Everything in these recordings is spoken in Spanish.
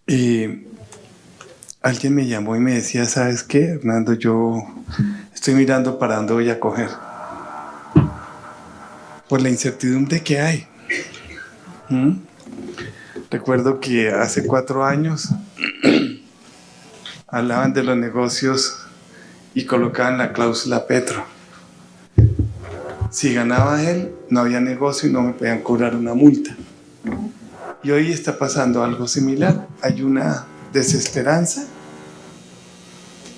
Y alguien me llamó y me decía, ¿sabes qué, Hernando? Yo estoy mirando para dónde voy a coger. Por la incertidumbre que hay. Recuerdo que hace 4 años hablaban de los negocios y colocaban la cláusula Petro. Si ganaba él, no había negocio y no me podían cobrar una multa. Y hoy está pasando algo similar. Hay una desesperanza,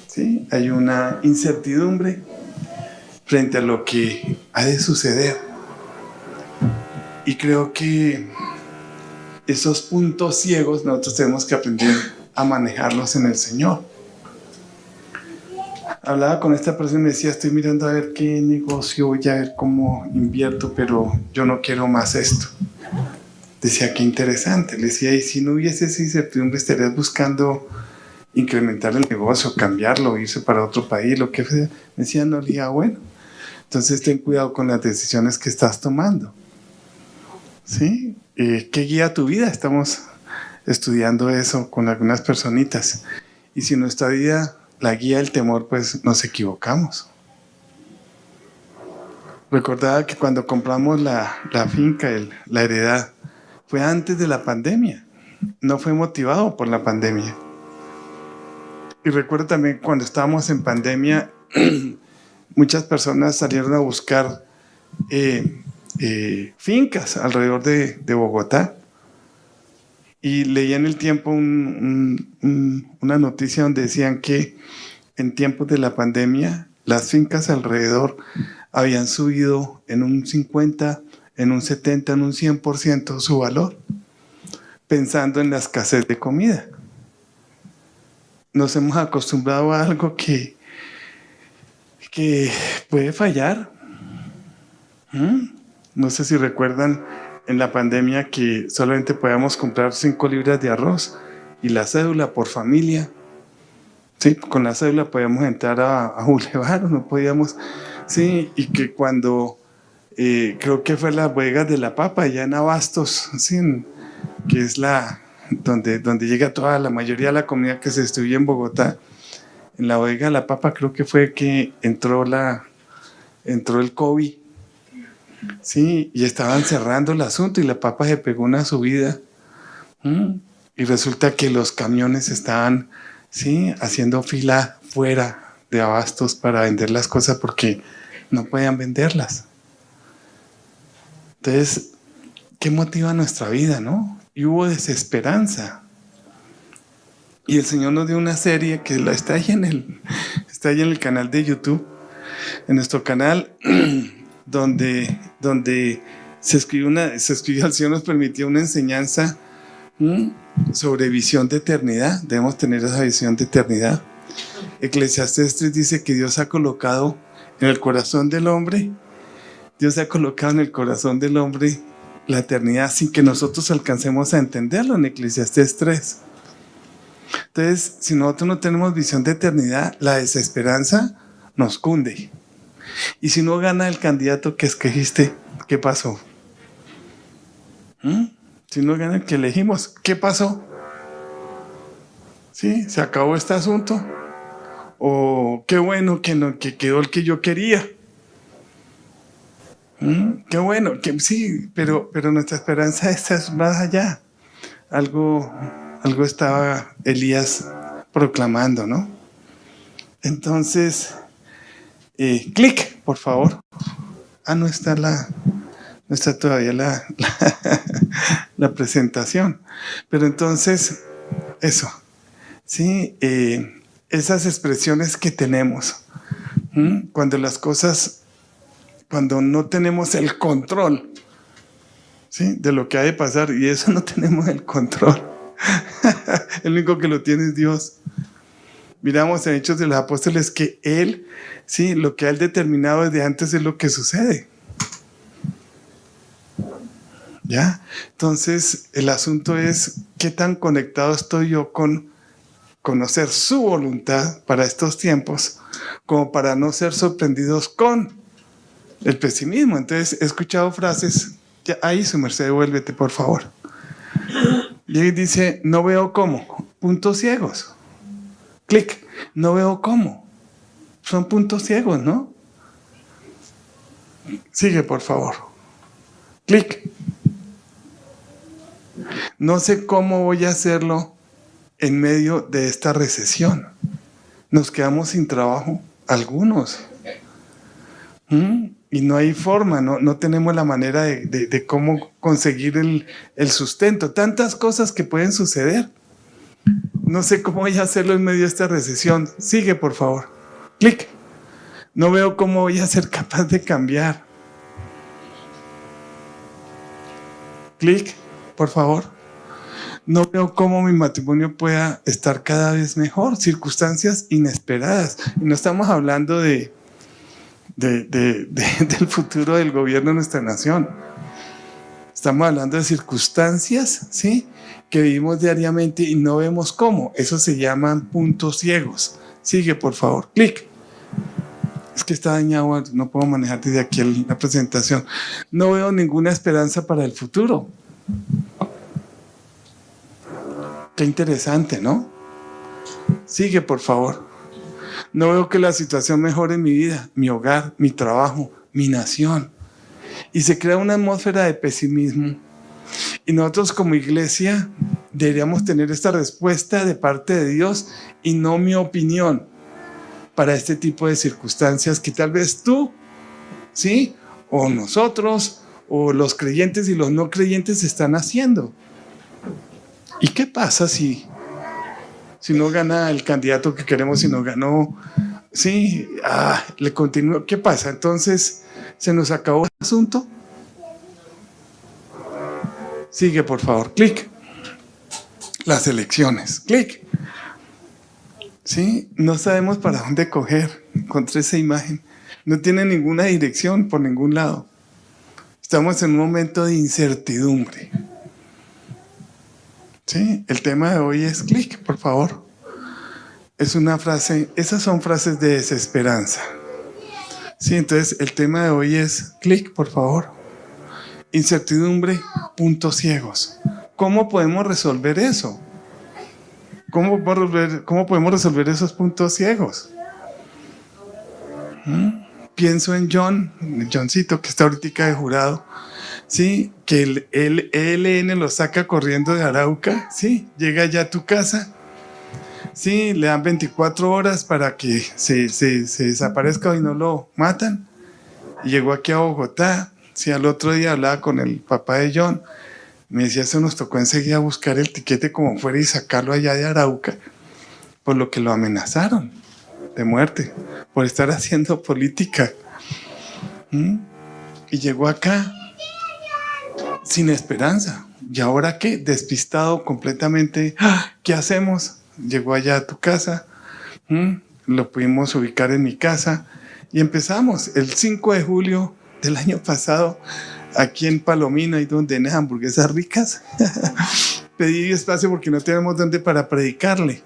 ¿sí? Hay una incertidumbre frente a lo que ha de suceder. Y creo que esos puntos ciegos nosotros tenemos que aprender a manejarlos en el Señor. Hablaba con esta persona y me decía, estoy mirando a ver qué negocio voy a ver cómo invierto, pero yo no quiero más esto. Decía, qué interesante. Le decía, y si no hubiese esa incertidumbre, estarías buscando incrementar el negocio, cambiarlo, irse para otro país, lo que sea. Me decía, no, le dije, bueno, entonces ten cuidado con las decisiones que estás tomando. ¿Sí? ¿Qué guía tu vida? Estamos estudiando eso con algunas personitas. Y si nuestra vida la guía el temor, pues nos equivocamos. Recordaba que cuando compramos la finca, la heredad, fue antes de la pandemia, no fue motivado por la pandemia. Y recuerdo también cuando estábamos en pandemia, muchas personas salieron a buscar fincas alrededor de Bogotá. Y leí en El Tiempo una noticia donde decían que en tiempos de la pandemia las fincas alrededor habían subido en un 50%, en un 70%, en un 100% su valor, pensando en la escasez de comida. Nos hemos acostumbrado a algo que puede fallar. No sé si recuerdan en la pandemia que solamente podíamos comprar 5 libras de arroz y la cédula por familia. Sí, con la cédula podíamos entrar a Boulevard, no podíamos. Sí, y que cuando creo que fue las bodegas de la papa, allá en Abastos, ¿sí? Que es donde llega toda la mayoría de la comunidad que se distribuye en Bogotá. En la bodega de la papa creo que fue que entró el COVID. Sí, y estaban cerrando el asunto y la papa se pegó una subida. Y resulta que los camiones estaban, sí, haciendo fila fuera de Abastos para vender las cosas porque no podían venderlas. Entonces, ¿qué motiva nuestra vida, no? Y hubo desesperanza. Y el Señor nos dio una serie que está ahí en el canal de YouTube, en nuestro canal, donde se escribió, el Señor nos permitió una enseñanza sobre visión de eternidad. Debemos tener esa visión de eternidad. Eclesiastés 3 dice que Dios ha colocado en el corazón del hombre, la eternidad sin que nosotros alcancemos a entenderlo en Eclesiastés 3. Entonces, si nosotros no tenemos visión de eternidad, la desesperanza nos cunde. Y si no gana el candidato que escogiste, ¿qué pasó? Si no gana el que elegimos, ¿qué pasó? ¿Sí? ¿Se acabó este asunto? ¿O qué bueno que quedó el que yo quería? Qué bueno, sí, pero nuestra esperanza es más allá. Algo estaba Elías proclamando, ¿no? Entonces, clic, por favor. No está todavía la presentación. Pero entonces, eso, ¿sí? Esas expresiones que tenemos, cuando no tenemos el control, ¿sí? De lo que ha de pasar, y eso no tenemos el control. El único que lo tiene es Dios. Miramos en Hechos de los Apóstoles que Él, sí, lo que Él determinado desde antes es lo que sucede. ¿Ya? Entonces, el asunto es qué tan conectado estoy yo con conocer su voluntad para estos tiempos, como para no ser sorprendidos con el pesimismo. Entonces, he escuchado frases, ahí su merced, vuélvete por favor. Y él dice, no veo cómo. puntos ciegos. Clic. No veo cómo. Son puntos ciegos, ¿no? Sigue, por favor. Clic. No sé cómo voy a hacerlo en medio de esta recesión. Nos quedamos sin trabajo, algunos. Y no hay forma, no tenemos la manera de cómo conseguir el sustento. Tantas cosas que pueden suceder. No sé cómo voy a hacerlo en medio de esta recesión. Sigue, por favor. Clic. No veo cómo voy a ser capaz de cambiar. Clic, por favor. No veo cómo mi matrimonio pueda estar cada vez mejor. Circunstancias inesperadas. Y no estamos hablando del futuro del gobierno de nuestra nación. Estamos hablando de circunstancias, ¿sí?, que vivimos diariamente y no vemos cómo. Eso se llaman puntos ciegos. Sigue, por favor. Clic. Es que está dañado, no puedo manejar desde aquí la presentación. No veo ninguna esperanza para el futuro. Qué interesante, ¿no? Sigue, por favor. No veo que la situación mejore en mi vida, mi hogar, mi trabajo, mi nación. Y se crea una atmósfera de pesimismo. Y nosotros como iglesia deberíamos tener esta respuesta de parte de Dios y no mi opinión para este tipo de circunstancias que tal vez tú, ¿sí?, o nosotros, o los creyentes y los no creyentes están haciendo. ¿Y qué pasa si no gana el candidato que queremos, si no ganó? Sí, le continúo. ¿Qué pasa? Entonces, ¿se nos acabó el asunto? Sigue, por favor. Clic. Las elecciones. Clic. ¿Sí? No sabemos para dónde coger. Encontré esa imagen. No tiene ninguna dirección por ningún lado. Estamos en un momento de incertidumbre. ¿Sí? El tema de hoy es clic, por favor. Es una frase, esas son frases de desesperanza. Sí, entonces el tema de hoy es clic, por favor. Incertidumbre, puntos ciegos. ¿Cómo podemos resolver eso? ¿Cómo podemos resolver esos puntos ciegos? Pienso en Johncito, que está ahorita de jurado, ¿sí? Que el ELN lo saca corriendo de Arauca, ¿sí? Llega ya a tu casa, ¿sí? Le dan 24 horas para que se desaparezca y no lo matan. Y llegó aquí a Bogotá, ¿sí? Al otro día hablaba con el papá de John, me decía, eso nos tocó enseguida buscar el tiquete como fuera y sacarlo allá de Arauca, por lo que lo amenazaron de muerte, por estar haciendo política. Y llegó acá sin esperanza. ¿Y ahora qué? Despistado completamente. ¿Qué hacemos? Llegó allá a tu casa, lo pudimos ubicar en mi casa y empezamos el 5 de julio del año pasado, aquí en Palomino, ahí donde venden hamburguesas ricas. Pedí espacio porque no tenemos dónde para predicarle.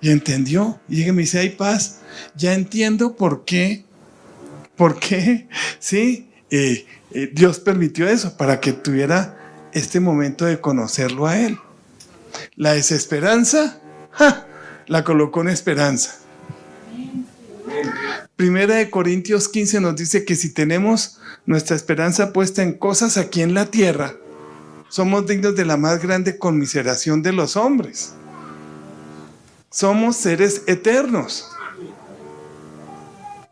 Y entendió, y me dice, hay paz, ya entiendo por qué, ¿sí? Dios permitió eso, para que tuviera este momento de conocerlo a Él. La desesperanza, la colocó en esperanza. Primera de Corintios 15 nos dice que si tenemos nuestra esperanza puesta en cosas aquí en la tierra, somos dignos de la más grande conmiseración de los hombres. Somos seres eternos.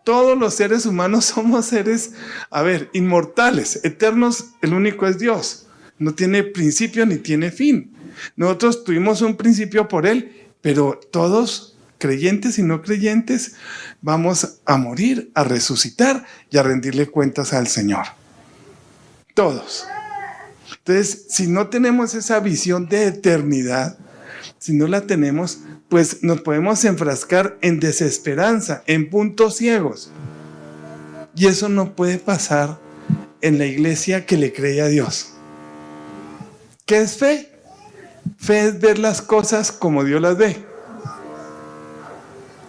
Todos los seres humanos somos seres, inmortales, eternos. El único es Dios. No tiene principio ni tiene fin. Nosotros tuvimos un principio por Él, pero todos, creyentes y no creyentes, vamos a morir, a resucitar y a rendirle cuentas al Señor. Todos. Entonces, si no tenemos esa visión de eternidad, si no la tenemos, pues nos podemos enfrascar en desesperanza, en puntos ciegos. Y eso no puede pasar en la iglesia que le cree a Dios. ¿Qué es fe? Fe es ver las cosas como Dios las ve.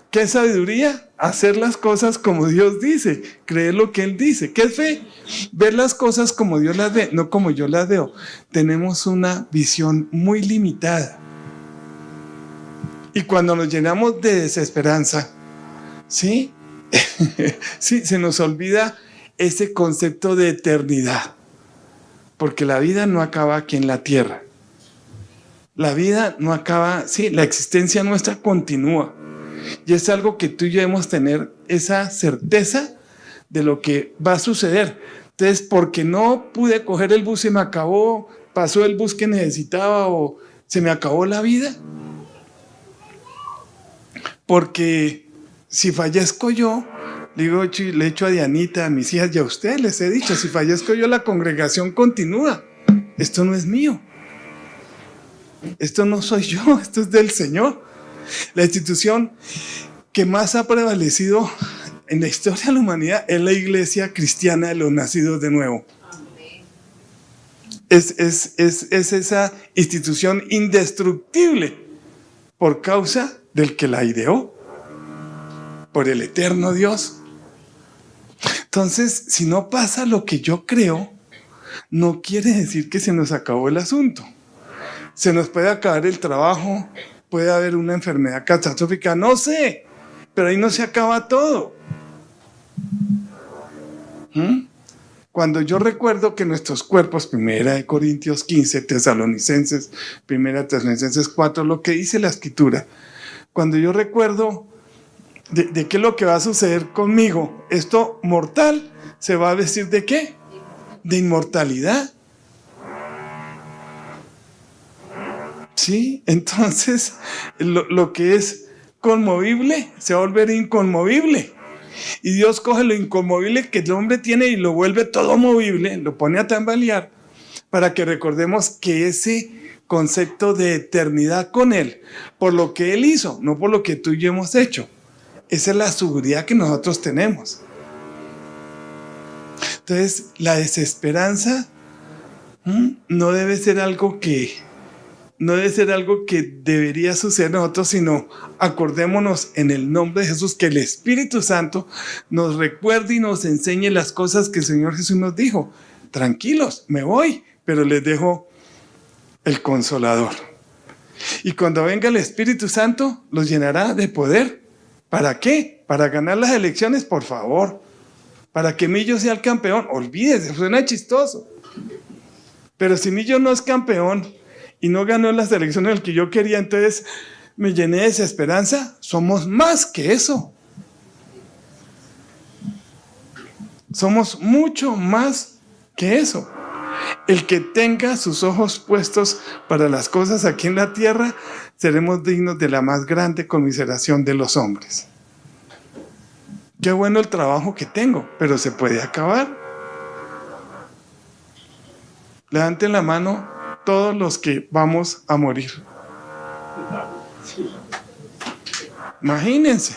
¿Qué es sabiduría? Hacer las cosas como Dios dice, creer lo que Él dice. ¿Qué es fe? Ver las cosas como Dios las ve, no como yo las veo. Tenemos una visión muy limitada. Y cuando nos llenamos de desesperanza, ¿sí? Sí, se nos olvida ese concepto de eternidad. Porque la vida no acaba aquí en la tierra. La vida no acaba, sí, la existencia nuestra continúa. Y es algo que tú y yo debemos tener esa certeza de lo que va a suceder. Entonces, porque no pude coger el bus, se me acabó, pasó el bus que necesitaba o se me acabó la vida. Porque si fallezco yo, le he dicho a Dianita, a mis hijas y a ustedes les he dicho, si fallezco yo, la congregación continúa. Esto no es mío. Esto no soy yo, esto es del Señor. La institución que más ha prevalecido en la historia de la humanidad es la Iglesia Cristiana de los Nacidos de Nuevo. Es esa institución indestructible por causa del que la ideó, por el eterno Dios. Entonces, si no pasa lo que yo creo, no quiere decir que se nos acabó el asunto. Se nos puede acabar el trabajo, puede haber una enfermedad catastrófica, no sé, pero ahí no se acaba todo. Cuando yo recuerdo que nuestros cuerpos, 1 Corintios 15, Tesalonicenses, 1 Tesalonicenses 4, lo que dice la Escritura, cuando yo recuerdo de qué es lo que va a suceder conmigo, esto mortal se va a vestir ¿de qué? De inmortalidad. Sí, entonces lo que es conmovible se va a volver inconmovible. Y Dios coge lo inconmovible que el hombre tiene y lo vuelve todo movible, lo pone a tambalear, para que recordemos que ese concepto de eternidad con Él, por lo que Él hizo, no por lo que tú y yo hemos hecho. Esa es la seguridad que nosotros tenemos. Entonces, la desesperanza no debe ser algo que debería suceder a nosotros, sino acordémonos en el nombre de Jesús que el Espíritu Santo nos recuerde y nos enseñe las cosas que el Señor Jesús nos dijo. Tranquilos, me voy, pero les dejo el Consolador. Y cuando venga el Espíritu Santo, los llenará de poder. ¿Para qué? ¿Para ganar las elecciones? Por favor. ¿Para que Millo sea el campeón? Olvídese, suena chistoso. Pero si Millo no es campeón y no ganó las elecciones el que yo quería, entonces me llené de desesperanza. Somos más que eso. Somos mucho más que eso. El que tenga sus ojos puestos para las cosas aquí en la tierra, seremos dignos de la más grande conmiseración de los hombres. Qué bueno el trabajo que tengo, pero se puede acabar. Levanten la mano todos los que vamos a morir. Imagínense,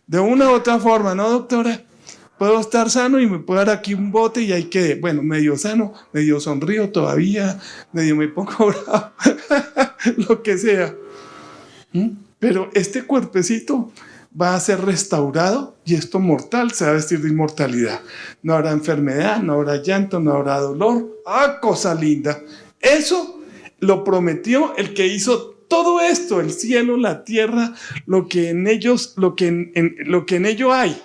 de una u otra forma, ¿no, doctora? Puedo estar sano y me puedo dar aquí un bote y ahí quedé. Bueno, medio sano, medio sonrío todavía, medio me pongo bravo, lo que sea. Pero este cuerpecito va a ser restaurado y esto mortal se va a vestir de inmortalidad. No habrá enfermedad, no habrá llanto, no habrá dolor. ¡Ah, cosa linda! Eso lo prometió el que hizo todo esto, el cielo, la tierra, lo que en ellos hay.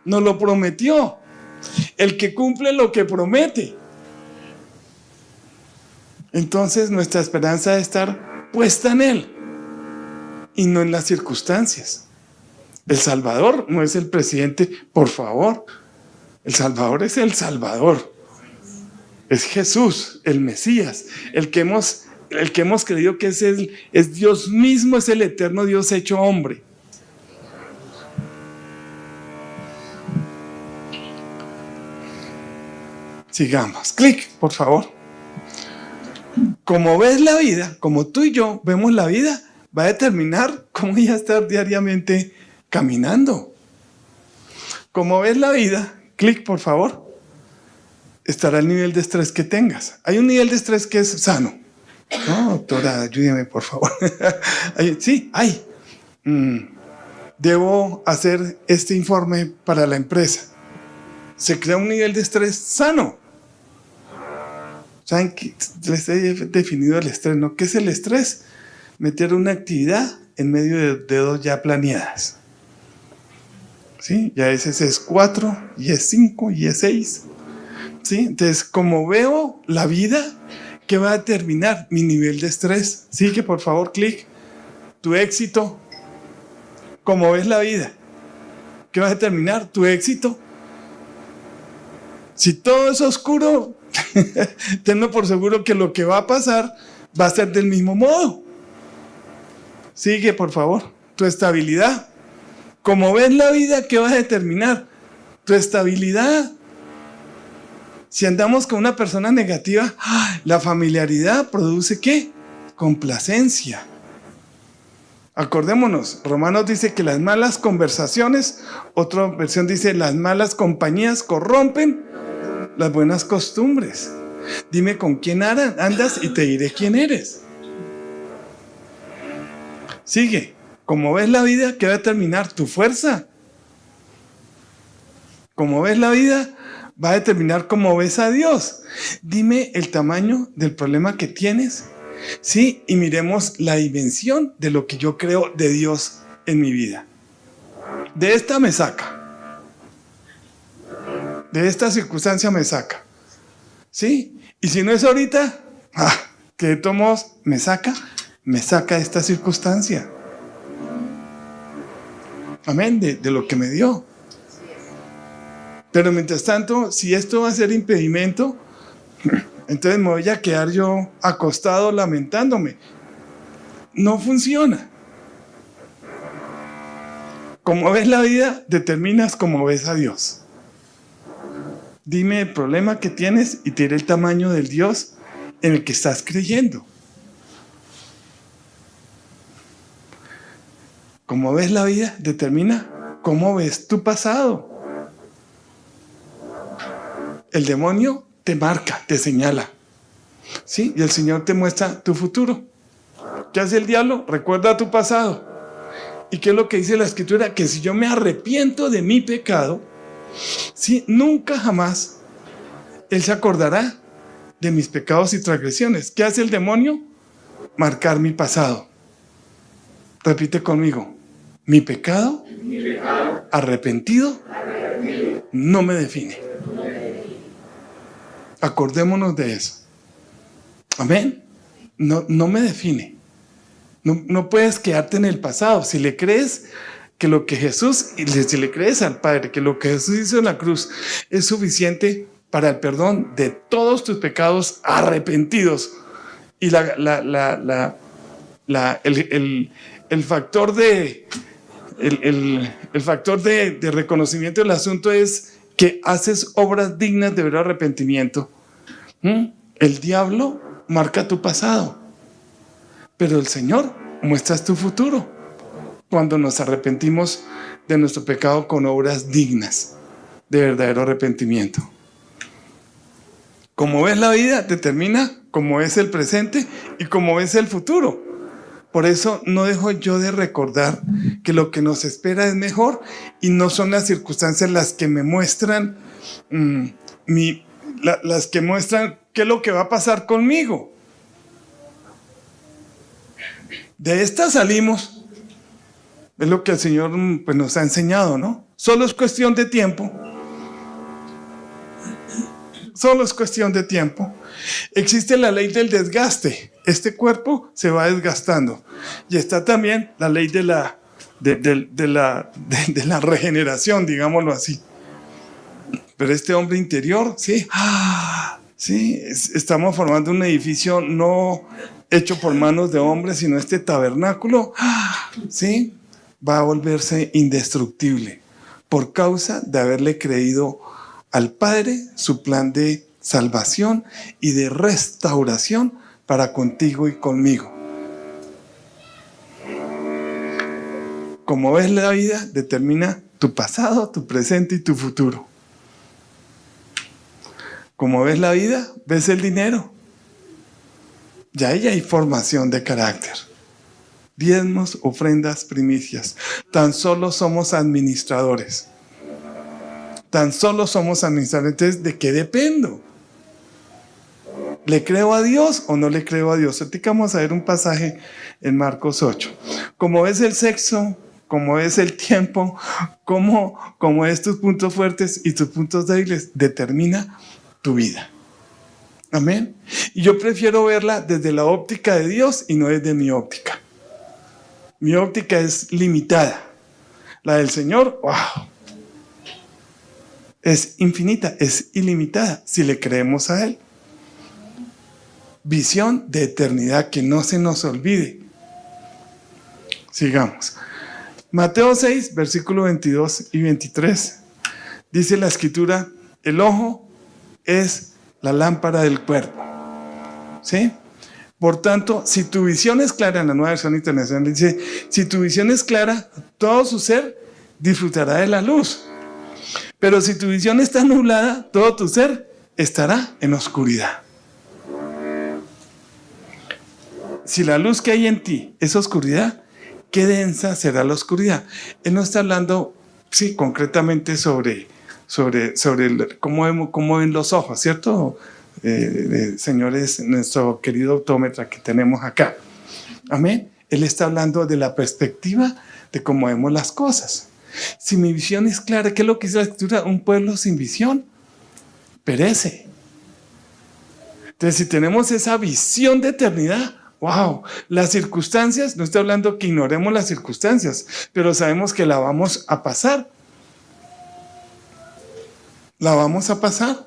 Nos lo prometió. El que cumple lo que promete. Entonces nuestra esperanza debe estar puesta en Él y no en las circunstancias. El Salvador no es el presidente, por favor. El Salvador es el Salvador. Es Jesús, el Mesías, el que hemos creído que es Dios mismo, es el eterno Dios hecho hombre. Sigamos. Clic, por favor. Como ves la vida, como tú y yo vemos la vida, va a determinar cómo voy a estar diariamente caminando. Como ves la vida, clic, por favor, estará el nivel de estrés que tengas. Hay un nivel de estrés que es sano. No, doctora, ayúdeme, por favor. Sí, hay. Debo hacer este informe para la empresa. Se crea un nivel de estrés sano. ¿Saben qué? Les he definido el estrés, ¿no? ¿Qué es el estrés? meter una actividad en medio de dos ya planeadas. ¿Sí? Ya ese es 4, y es 5, y es 6. ¿Sí? Entonces, como veo la vida, ¿qué va a determinar? Mi nivel de estrés. Sigue, por favor, clic. Tu éxito. ¿Cómo ves la vida? ¿Qué va a determinar? Tu éxito. Si todo es oscuro, tenlo por seguro que lo que va a pasar va a ser del mismo modo. Sigue, por favor. Tu estabilidad. Como ves la vida, ¿qué va a determinar? Tu estabilidad. Si andamos con una persona negativa, la familiaridad produce ¿qué? Complacencia. Acordémonos, Romanos dice que las malas conversaciones, otra versión dice las malas compañías corrompen las buenas costumbres. Dime con quién andas y te diré quién eres. Sigue. Como ves la vida, ¿qué va a determinar? Tu fuerza. Como ves la vida, va a determinar cómo ves a Dios. Dime el tamaño del problema que tienes. Sí, y miremos la dimensión de lo que yo creo de Dios en mi vida. De esta me saca. De esta circunstancia me saca. ¿Sí? Y si no es ahorita, que de todos modos me saca esta circunstancia. Amén, de lo que me dio. Pero mientras tanto, si esto va a ser impedimento, entonces me voy a quedar yo acostado lamentándome. No funciona. Como ves la vida, determinas cómo ves a Dios. Dime el problema que tienes y te diré el tamaño del Dios en el que estás creyendo. Como ves la vida, determina cómo ves tu pasado. El demonio te marca, te señala. ¿Sí? Y el Señor te muestra tu futuro. ¿Qué hace el diablo? Recuerda tu pasado. ¿Y qué es lo que dice la Escritura? Que si yo me arrepiento de mi pecado, ¿sí? Nunca jamás Él se acordará de mis pecados y transgresiones. ¿Qué hace el demonio? Marcar mi pasado. Repite conmigo. Mi pecado, arrepentido, no me define. Acordémonos de eso. Amén. No me define. No puedes quedarte en el pasado. Si le crees que lo que Jesús, si le crees al Padre, que lo que Jesús hizo en la cruz es suficiente para el perdón de todos tus pecados arrepentidos. Y el factor de reconocimiento del asunto es que haces obras dignas de ver arrepentimiento. El diablo marca tu pasado, pero el Señor muestra tu futuro cuando nos arrepentimos de nuestro pecado con obras dignas de verdadero arrepentimiento. Como ves la vida, determina cómo es el presente y cómo es el futuro. Por eso no dejo yo de recordar que lo que nos espera es mejor y no son las circunstancias las que me muestran las que muestran qué es lo que va a pasar conmigo. De esta salimos. Es lo que el Señor pues, nos ha enseñado, ¿no? Solo es cuestión de tiempo. Solo es cuestión de tiempo. Existe la ley del desgaste. Este cuerpo se va desgastando. Y está también la ley de la regeneración, digámoslo así. Pero este hombre interior, sí, estamos formando un edificio no hecho por manos de hombres, sino este tabernáculo, sí, va a volverse indestructible por causa de haberle creído al Padre su plan de salvación y de restauración para contigo y conmigo. Como ves la vida, determina tu pasado, tu presente y tu futuro. Como ves la vida, ves el dinero. Ya ahí hay formación de carácter. Diezmos, ofrendas, primicias. Tan solo somos administradores. Tan solo somos administradores. Entonces, ¿de qué dependo? ¿Le creo a Dios o no le creo a Dios? Ahorita vamos a ver un pasaje en Marcos 8. Como es el sexo, como es el tiempo, como es tus puntos fuertes y tus puntos débiles, determina tu vida. Amén. Y yo prefiero verla desde la óptica de Dios y no desde mi óptica. Mi óptica es limitada. La del Señor, wow, es infinita, es ilimitada, si le creemos a Él. Visión de eternidad, que no se nos olvide. Sigamos. Mateo 6, versículos 22 y 23. Dice la Escritura, el ojo es la lámpara del cuerpo. ¿Sí? Por tanto, si tu visión es clara, en la Nueva Versión Internacional dice, si tu visión es clara, todo su ser disfrutará de la luz. Pero si tu visión está nublada, todo tu ser estará en oscuridad. Si la luz que hay en ti es oscuridad, qué densa será la oscuridad. Él no está hablando, sí, concretamente sobre cómo ven los ojos, ¿cierto? Señores, nuestro querido optómetra que tenemos acá. Amén. Él está hablando de la perspectiva de cómo vemos las cosas. Si mi visión es clara, ¿qué es lo que dice la Escritura? Un pueblo sin visión perece. Entonces, si tenemos esa visión de eternidad, wow, las circunstancias, no estoy hablando que ignoremos las circunstancias, pero sabemos que la vamos a pasar. La vamos a pasar.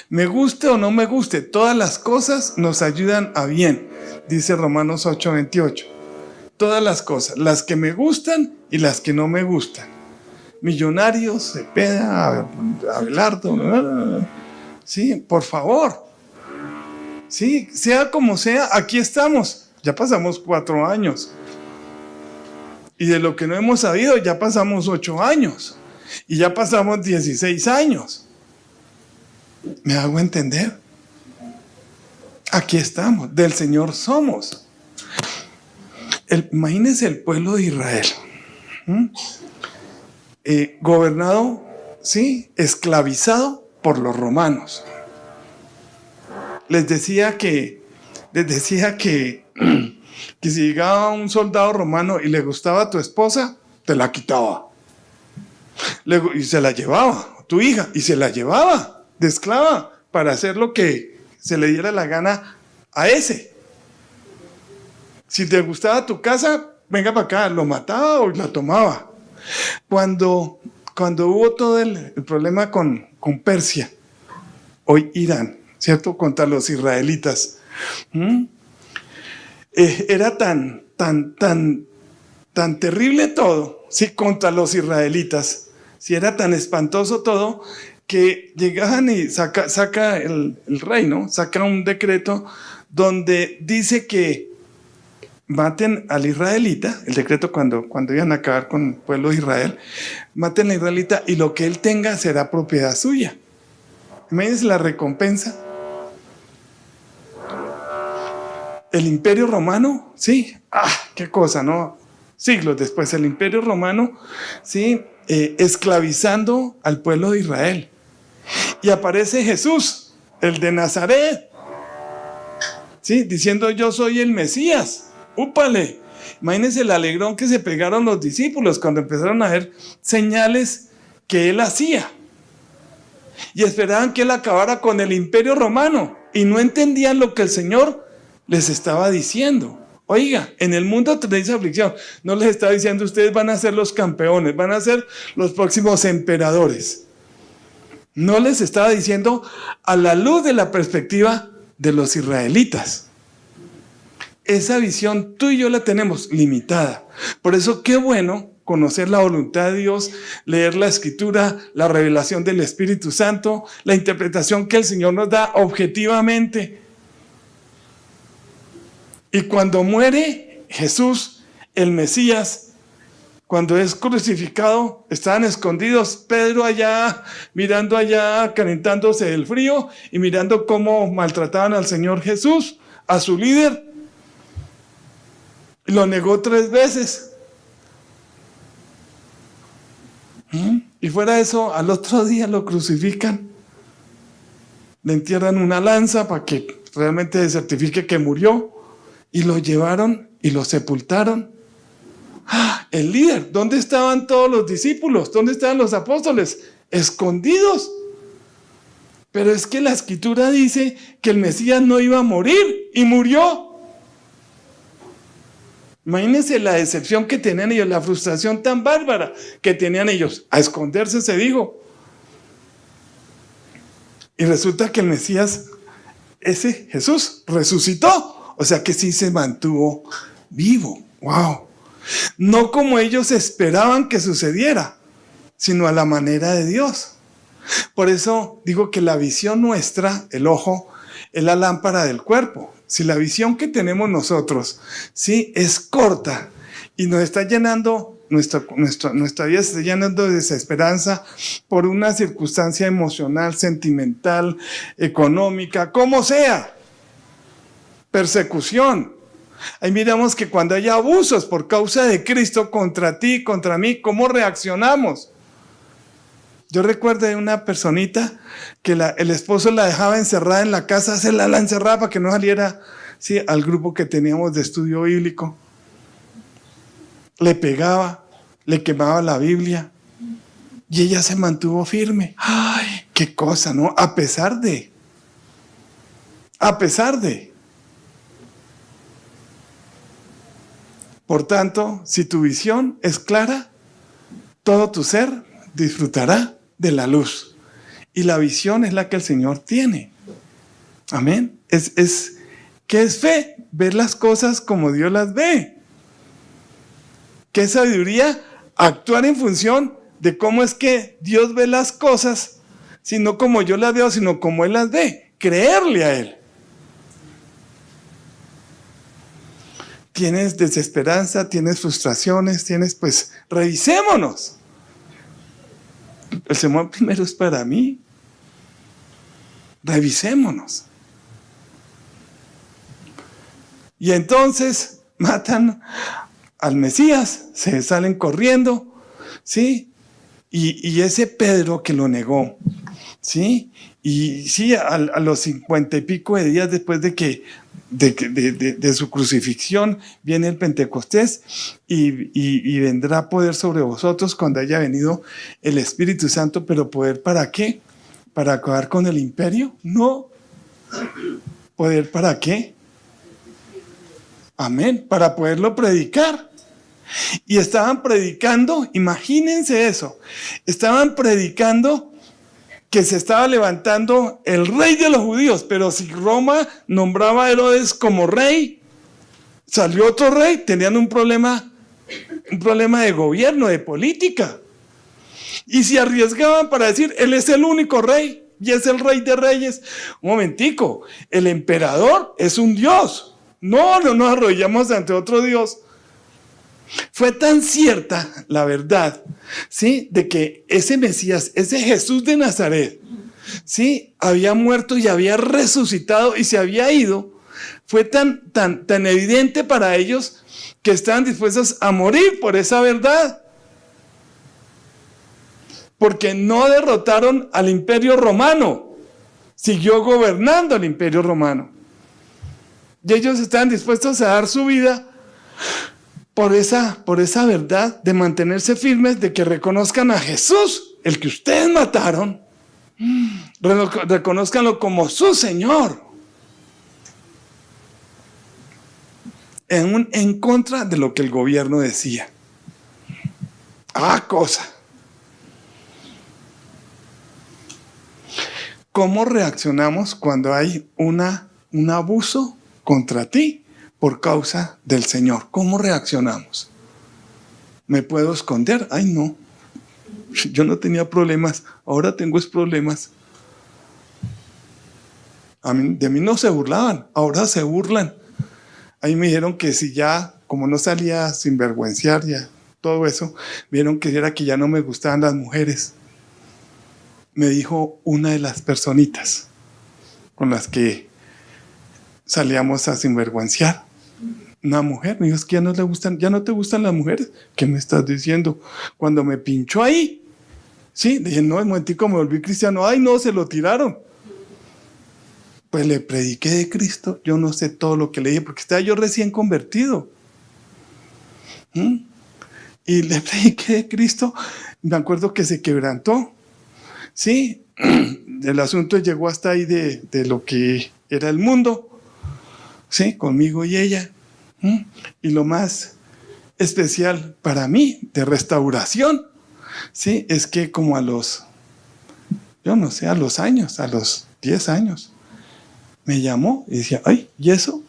Me guste o no me guste, todas las cosas nos ayudan a bien, dice Romanos 8:28. Todas las cosas, las que me gustan y las que no me gustan. Millonarios, Cepeda, Abelardo, sí, por favor. Sí, sea como sea, aquí estamos. Ya pasamos 4 años. Y de lo que no hemos sabido, ya pasamos 8 años. Y ya pasamos 16 años. ¿Me hago entender? Aquí estamos, del Señor somos. Imagínense el pueblo de Israel. Gobernado, sí, esclavizado por los romanos. Les decía que si llegaba un soldado romano y le gustaba a tu esposa, te la quitaba. Y se la llevaba, tu hija, y se la llevaba de esclava para hacer lo que se le diera la gana a ese. Si te gustaba tu casa, venga para acá, lo mataba o la tomaba. Cuando hubo todo el problema con Persia, hoy Irán, ¿cierto? Contra los israelitas. Era tan terrible todo, ¿sí? Contra los israelitas. Sí, era tan espantoso todo que llegaban y saca el rey, ¿no? Saca un decreto donde dice que maten al israelita, el decreto cuando iban a acabar con el pueblo de Israel, maten al israelita y lo que él tenga será propiedad suya. Imagínense la recompensa. El Imperio Romano, sí, qué cosa, ¿no? Siglos después, el Imperio Romano, sí, esclavizando al pueblo de Israel. Y aparece Jesús, el de Nazaret, sí, diciendo yo soy el Mesías. ¡Úpale! Imagínense el alegrón que se pegaron los discípulos cuando empezaron a ver señales que él hacía. Y esperaban que él acabara con el Imperio Romano y no entendían lo que el Señor les estaba diciendo. Oiga, en el mundo tenéis aflicción. No les estaba diciendo ustedes van a ser los campeones, van a ser los próximos emperadores. No les estaba diciendo a la luz de la perspectiva de los israelitas. Esa visión tú y yo la tenemos limitada. Por eso qué bueno conocer la voluntad de Dios, leer la Escritura, la revelación del Espíritu Santo, la interpretación que el Señor nos da objetivamente. Y cuando muere Jesús, el Mesías, cuando es crucificado, estaban escondidos, Pedro allá, mirando allá, calentándose del frío y mirando cómo maltrataban al Señor Jesús, a su líder. Lo negó 3 veces. Y fuera de eso, al otro día lo crucifican. Le entierran una lanza para que realmente se certifique que murió, y lo llevaron y lo sepultaron. El líder, ¿dónde estaban todos los discípulos? ¿Dónde estaban los apóstoles? Escondidos. Pero es que la escritura dice que el Mesías no iba a morir y murió. Imagínense la decepción que tenían ellos, la frustración tan bárbara que tenían ellos. A esconderse se dijo. Y resulta que el Mesías, ese Jesús, resucitó. O sea que sí se mantuvo vivo. ¡Wow! No como ellos esperaban que sucediera, sino a la manera de Dios. Por eso digo que la visión nuestra, el ojo, es la lámpara del cuerpo. Si la visión que tenemos nosotros, sí, es corta y nos está llenando, nuestra vida se está llenando de desesperanza por una circunstancia emocional, sentimental, económica, como sea, persecución. Ahí miramos que cuando hay abusos por causa de Cristo contra ti, contra mí, ¿cómo reaccionamos? Yo recuerdo de una personita que el esposo la dejaba encerrada en la casa, se la encerraba para que no saliera, sí, al grupo que teníamos de estudio bíblico. Le pegaba, le quemaba la Biblia y ella se mantuvo firme. ¡Ay, qué cosa!, ¿no? A pesar de. Por tanto, si tu visión es clara, todo tu ser disfrutará de la luz. Y la visión es la que el Señor tiene. Amén. ¿Qué es fe? Ver las cosas como Dios las ve. ¿Qué es sabiduría? Actuar en función de cómo es que Dios ve las cosas, sino como yo las veo, sino como Él las ve. Creerle a Él. Tienes desesperanza, tienes frustraciones, pues revisémonos. El sermón primero es para mí. Revisémonos. Y entonces matan al Mesías, se salen corriendo, ¿sí? Y ese Pedro que lo negó, ¿sí? Y sí, a los 50 y pico de días después de su crucifixión, viene el Pentecostés y vendrá poder sobre vosotros cuando haya venido el Espíritu Santo. ¿Pero poder para qué? ¿Para acabar con el imperio? No. ¿Poder para qué? Amén. Para poderlo predicar. Y estaban predicando, imagínense eso, estaban predicando que se estaba levantando el rey de los judíos, pero si Roma nombraba a Herodes como rey, salió otro rey, tenían un problema de gobierno, de política. Y se arriesgaban para decir, él es el único rey y es el rey de reyes. Un momentico, el emperador es un dios. No nos arrodillamos ante otro dios. Fue tan cierta la verdad, ¿sí?, de que ese Mesías, ese Jesús de Nazaret, ¿sí?, había muerto y había resucitado y se había ido. Fue tan evidente para ellos que estaban dispuestos a morir por esa verdad. Porque no derrotaron al Imperio Romano, siguió gobernando el Imperio Romano. Y ellos estaban dispuestos a dar su vida por esa verdad, de mantenerse firmes, de que reconozcan a Jesús, el que ustedes mataron, reconozcanlo como su Señor, en contra de lo que el gobierno decía. Cosa. ¿Cómo reaccionamos cuando hay un abuso contra ti por causa del Señor? ¿Cómo reaccionamos? ¿Me puedo esconder? Ay, no. Yo no tenía problemas, ahora tengo problemas. De mí no se burlaban, ahora se burlan. Ahí me dijeron que si ya, como no salía sin vergüenciar, ya todo eso, vieron que era que ya no me gustaban las mujeres. Me dijo una de las personitas con las que salíamos a sinvergüenciar. Una mujer me dijo, es que ya no te gustan las mujeres. ¿Qué me estás diciendo? Cuando me pinchó ahí, sí, dije, no, un momentico, me volví cristiano. Ay, no, se lo tiraron. pues le prediqué de Cristo. Yo no sé todo lo que le dije, porque estaba yo recién convertido. Y le prediqué de Cristo. Me acuerdo que se quebrantó. Sí, el asunto llegó hasta ahí de lo que era el mundo. Sí, conmigo y ella. Y lo más especial para mí de restauración, sí, es que como a los 10 años, me llamó y decía, ay, ¿y eso?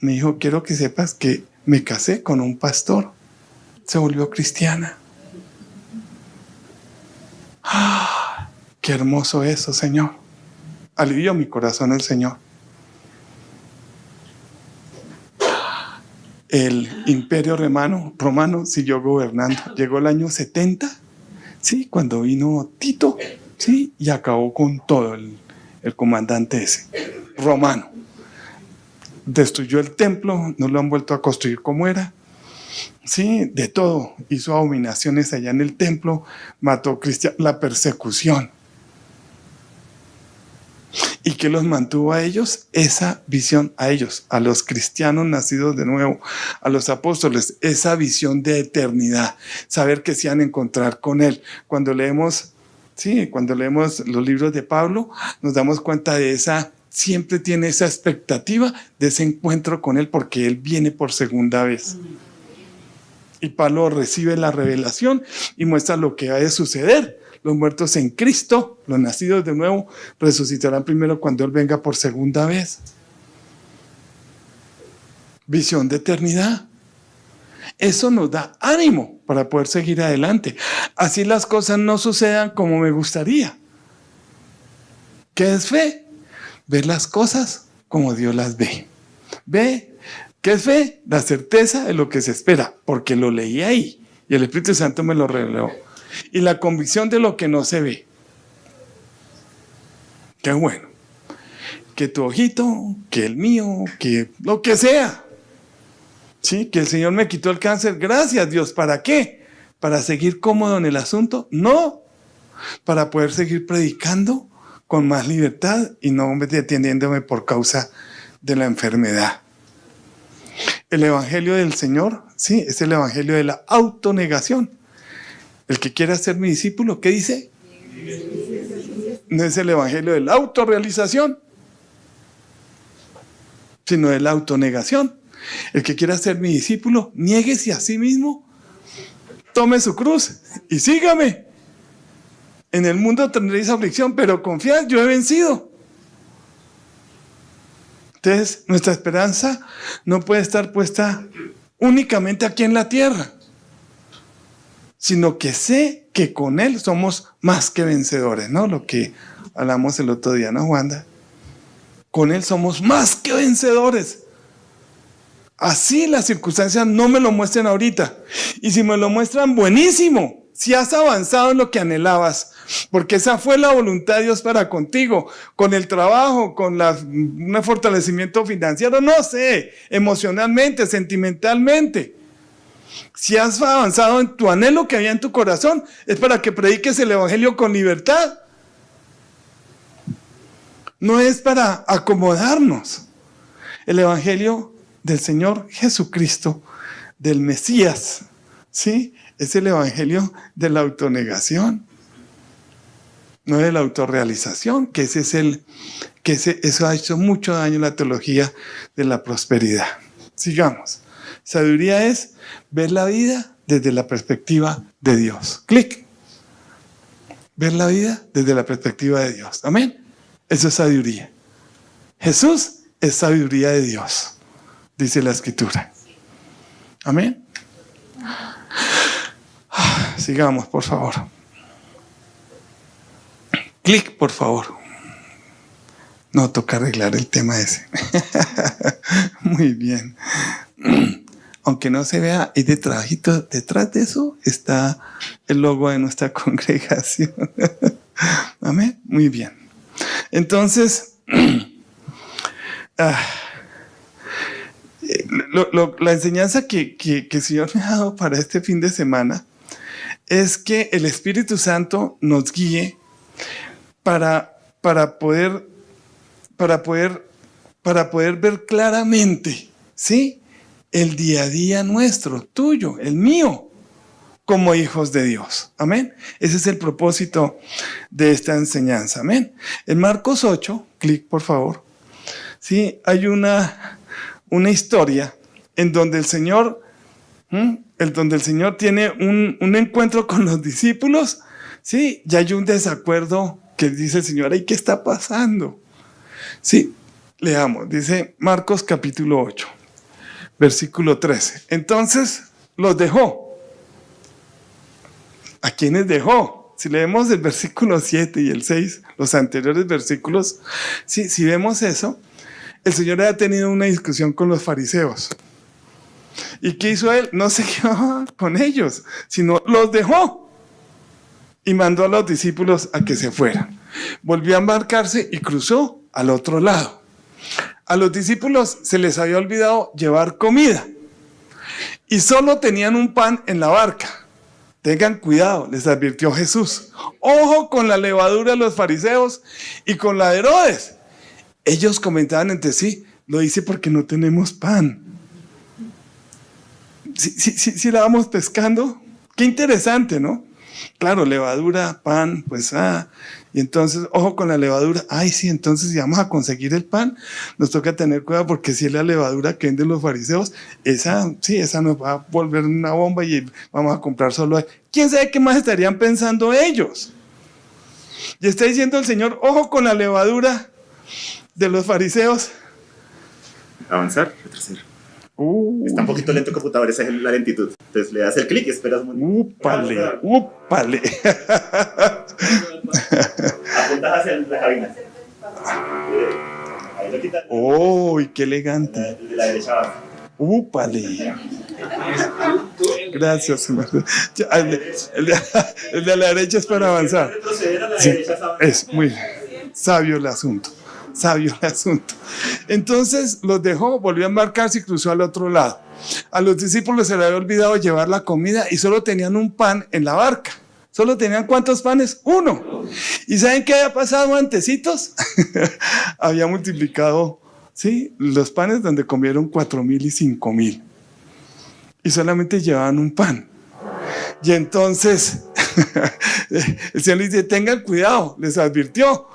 Me dijo, quiero que sepas que me casé con un pastor. Se volvió cristiana. ¡Ah! ¡Qué hermoso eso, Señor! Alivió mi corazón el Señor. El imperio romano siguió gobernando. Llegó el año 70, ¿sí? Cuando vino Tito, ¿sí? Y acabó con todo el comandante ese, romano. Destruyó el templo, no lo han vuelto a construir como era. Sí, de todo. Hizo abominaciones allá en el templo, mató cristianos, la persecución. ¿Y qué los mantuvo a ellos? Esa visión a ellos, a los cristianos nacidos de nuevo, a los apóstoles, esa visión de eternidad, saber que se van a encontrar con Él. Cuando leemos los libros de Pablo, nos damos cuenta de esa, siempre tiene esa expectativa de ese encuentro con Él, porque Él viene por segunda vez. Y Pablo recibe la revelación y muestra lo que ha de suceder. Los muertos en Cristo, los nacidos de nuevo, resucitarán primero cuando Él venga por segunda vez. Visión de eternidad. Eso nos da ánimo para poder seguir adelante. Así las cosas no sucedan como me gustaría. ¿Qué es fe? Ver las cosas como Dios las ve. ¿Qué es fe? La certeza de lo que se espera, porque lo leí ahí y el Espíritu Santo me lo reveló. Y la convicción de lo que no se ve. Qué bueno. Que tu ojito, que el mío, que lo que sea. Sí, que el Señor me quitó el cáncer. Gracias, Dios. ¿Para qué? ¿Para seguir cómodo en el asunto? No. Para poder seguir predicando con más libertad y no deteniéndome por causa de la enfermedad. El evangelio del Señor, sí, es el evangelio de la autonegación. El que quiera ser mi discípulo, ¿qué dice? No es el evangelio de la autorrealización, sino de la autonegación. El que quiera ser mi discípulo, niéguese a sí mismo, tome su cruz y sígame. En el mundo tendréis aflicción, pero confiad, yo he vencido. Entonces, nuestra esperanza no puede estar puesta únicamente aquí en la tierra, sino que sé que con Él somos más que vencedores, ¿no? Lo que hablamos el otro día, ¿no, Wanda? Con Él somos más que vencedores. Así las circunstancias no me lo muestren ahorita. Y si me lo muestran, buenísimo. Si has avanzado en lo que anhelabas, porque esa fue la voluntad de Dios para contigo, con el trabajo, con un fortalecimiento financiero, no sé, emocionalmente, sentimentalmente. Si has avanzado en tu anhelo que había en tu corazón, es para que prediques el evangelio con libertad. No es para acomodarnos. El evangelio del Señor Jesucristo, del Mesías, ¿sí? Es el evangelio de la autonegación, no de la autorrealización, que eso ha hecho mucho daño en la teología de la prosperidad. Sigamos. Sabiduría es ver la vida desde la perspectiva de Dios. Clic. Ver la vida desde la perspectiva de Dios. Amén. Eso es sabiduría. Jesús es sabiduría de Dios, dice la Escritura. Amén. Sigamos, por favor. Clic, por favor. No, toca arreglar el tema ese. Muy bien. Aunque no se vea, y detrás de eso está el logo de nuestra congregación. Amén. Muy bien. Entonces, la enseñanza que el Señor me ha dado para este fin de semana es que el Espíritu Santo nos guíe para poder para poder ver claramente, ¿sí? El día a día nuestro, tuyo, el mío, como hijos de Dios. Amén. Ese es el propósito de esta enseñanza. Amén. En Marcos 8, clic por favor. Sí, hay una historia en donde el Señor tiene un encuentro con los discípulos. Sí, y hay un desacuerdo que dice el Señor, ¿y qué está pasando? Sí, leamos, dice Marcos capítulo 8, versículo 13. Entonces los dejó. ¿A quiénes dejó? Si leemos el versículo 7 y el 6, los anteriores versículos, sí, si vemos eso, el Señor había tenido una discusión con los fariseos. ¿Y qué hizo él? No se quedó con ellos, sino los dejó. Y mandó a los discípulos a que se fueran. Volvió a embarcarse y cruzó al otro lado. A los discípulos se les había olvidado llevar comida. Y solo tenían un pan en la barca. Tengan cuidado, les advirtió Jesús. Ojo con la levadura de los fariseos y con la de Herodes. Ellos comentaban entre sí, lo dice porque no tenemos pan. Si la vamos pescando, qué interesante, ¿no? Claro, levadura, pan, pues y entonces, ojo con la levadura. Ay, sí, entonces si vamos a conseguir el pan, nos toca tener cuidado porque si es la levadura que venden los fariseos, esa nos va a volver una bomba y vamos a comprar solo ahí. ¿Quién sabe qué más estarían pensando ellos? Y está diciendo el Señor, ojo con la levadura de los fariseos. Avanzar, retroceder. Está un poquito lento el computador, esa es la lentitud. Entonces le das el clic y esperas un momento. ¡Úpale! Apuntas hacia la cabina. Ahí lo quitas. ¡Oh, qué elegante! De la derecha abajo. ¡Úpale! Gracias. El de la derecha es para avanzar. Sí, es muy sabio el asunto. Entonces los dejó, volvió a embarcarse y cruzó al otro lado. A los discípulos se les había olvidado llevar la comida y solo tenían un pan en la barca. ¿Solo tenían cuántos panes? 1. ¿Y saben qué había pasado antecitos? Había multiplicado, ¿sí?, los panes donde comieron 4,000 y 5,000. Y solamente llevaban un pan. Y entonces el Señor les dice, tengan cuidado, les advirtió.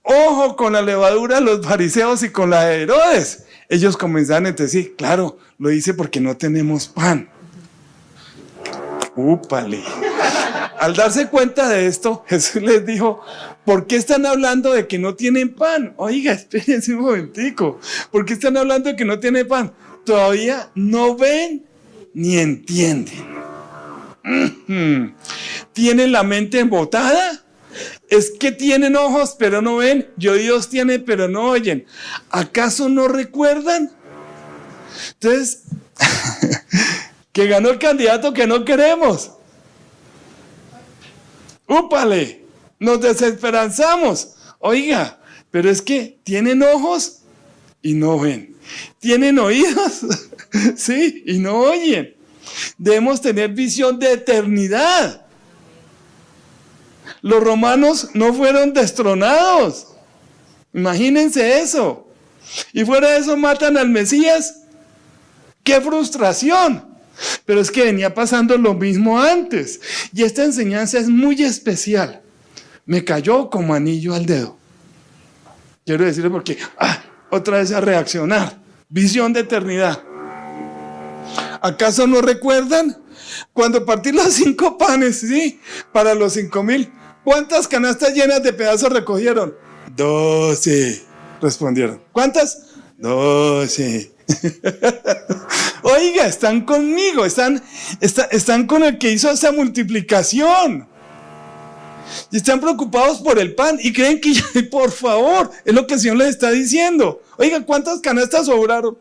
Ojo con la levadura de los fariseos y con la de Herodes. Ellos comenzaron entre sí, claro, lo hice porque no tenemos pan. ¡Úpale! Al darse cuenta de esto, Jesús les dijo, ¿por qué están hablando de que no tienen pan? Oiga, espérense un momentico. ¿Por qué están hablando de que no tienen pan? Todavía no ven ni entienden. ¿Tienen la mente embotada? Es que tienen ojos pero no ven, y oídos tienen pero no oyen. ¿Acaso no recuerdan? Entonces, que ganó el candidato que no queremos. ¡Úpale! Nos desesperanzamos. Oiga, pero es que tienen ojos y no ven. Tienen oídos, sí, y no oyen. Debemos tener visión de eternidad. Los romanos no fueron destronados. Imagínense eso. Y fuera de eso matan al Mesías. ¡Qué frustración! Pero es que venía pasando lo mismo antes. Y esta enseñanza es muy especial. Me cayó como anillo al dedo. Quiero decirle porque, otra vez a reaccionar. Visión de eternidad. ¿Acaso no recuerdan? Cuando partí los 5 panes, sí, para los 5,000. ¿Cuántas canastas llenas de pedazos recogieron? 12, respondieron. ¿Cuántas? 12. Oiga, están conmigo, están con el que hizo esa multiplicación. Y están preocupados por el pan y creen que, por favor, es lo que el Señor les está diciendo. Oiga, ¿cuántas canastas sobraron?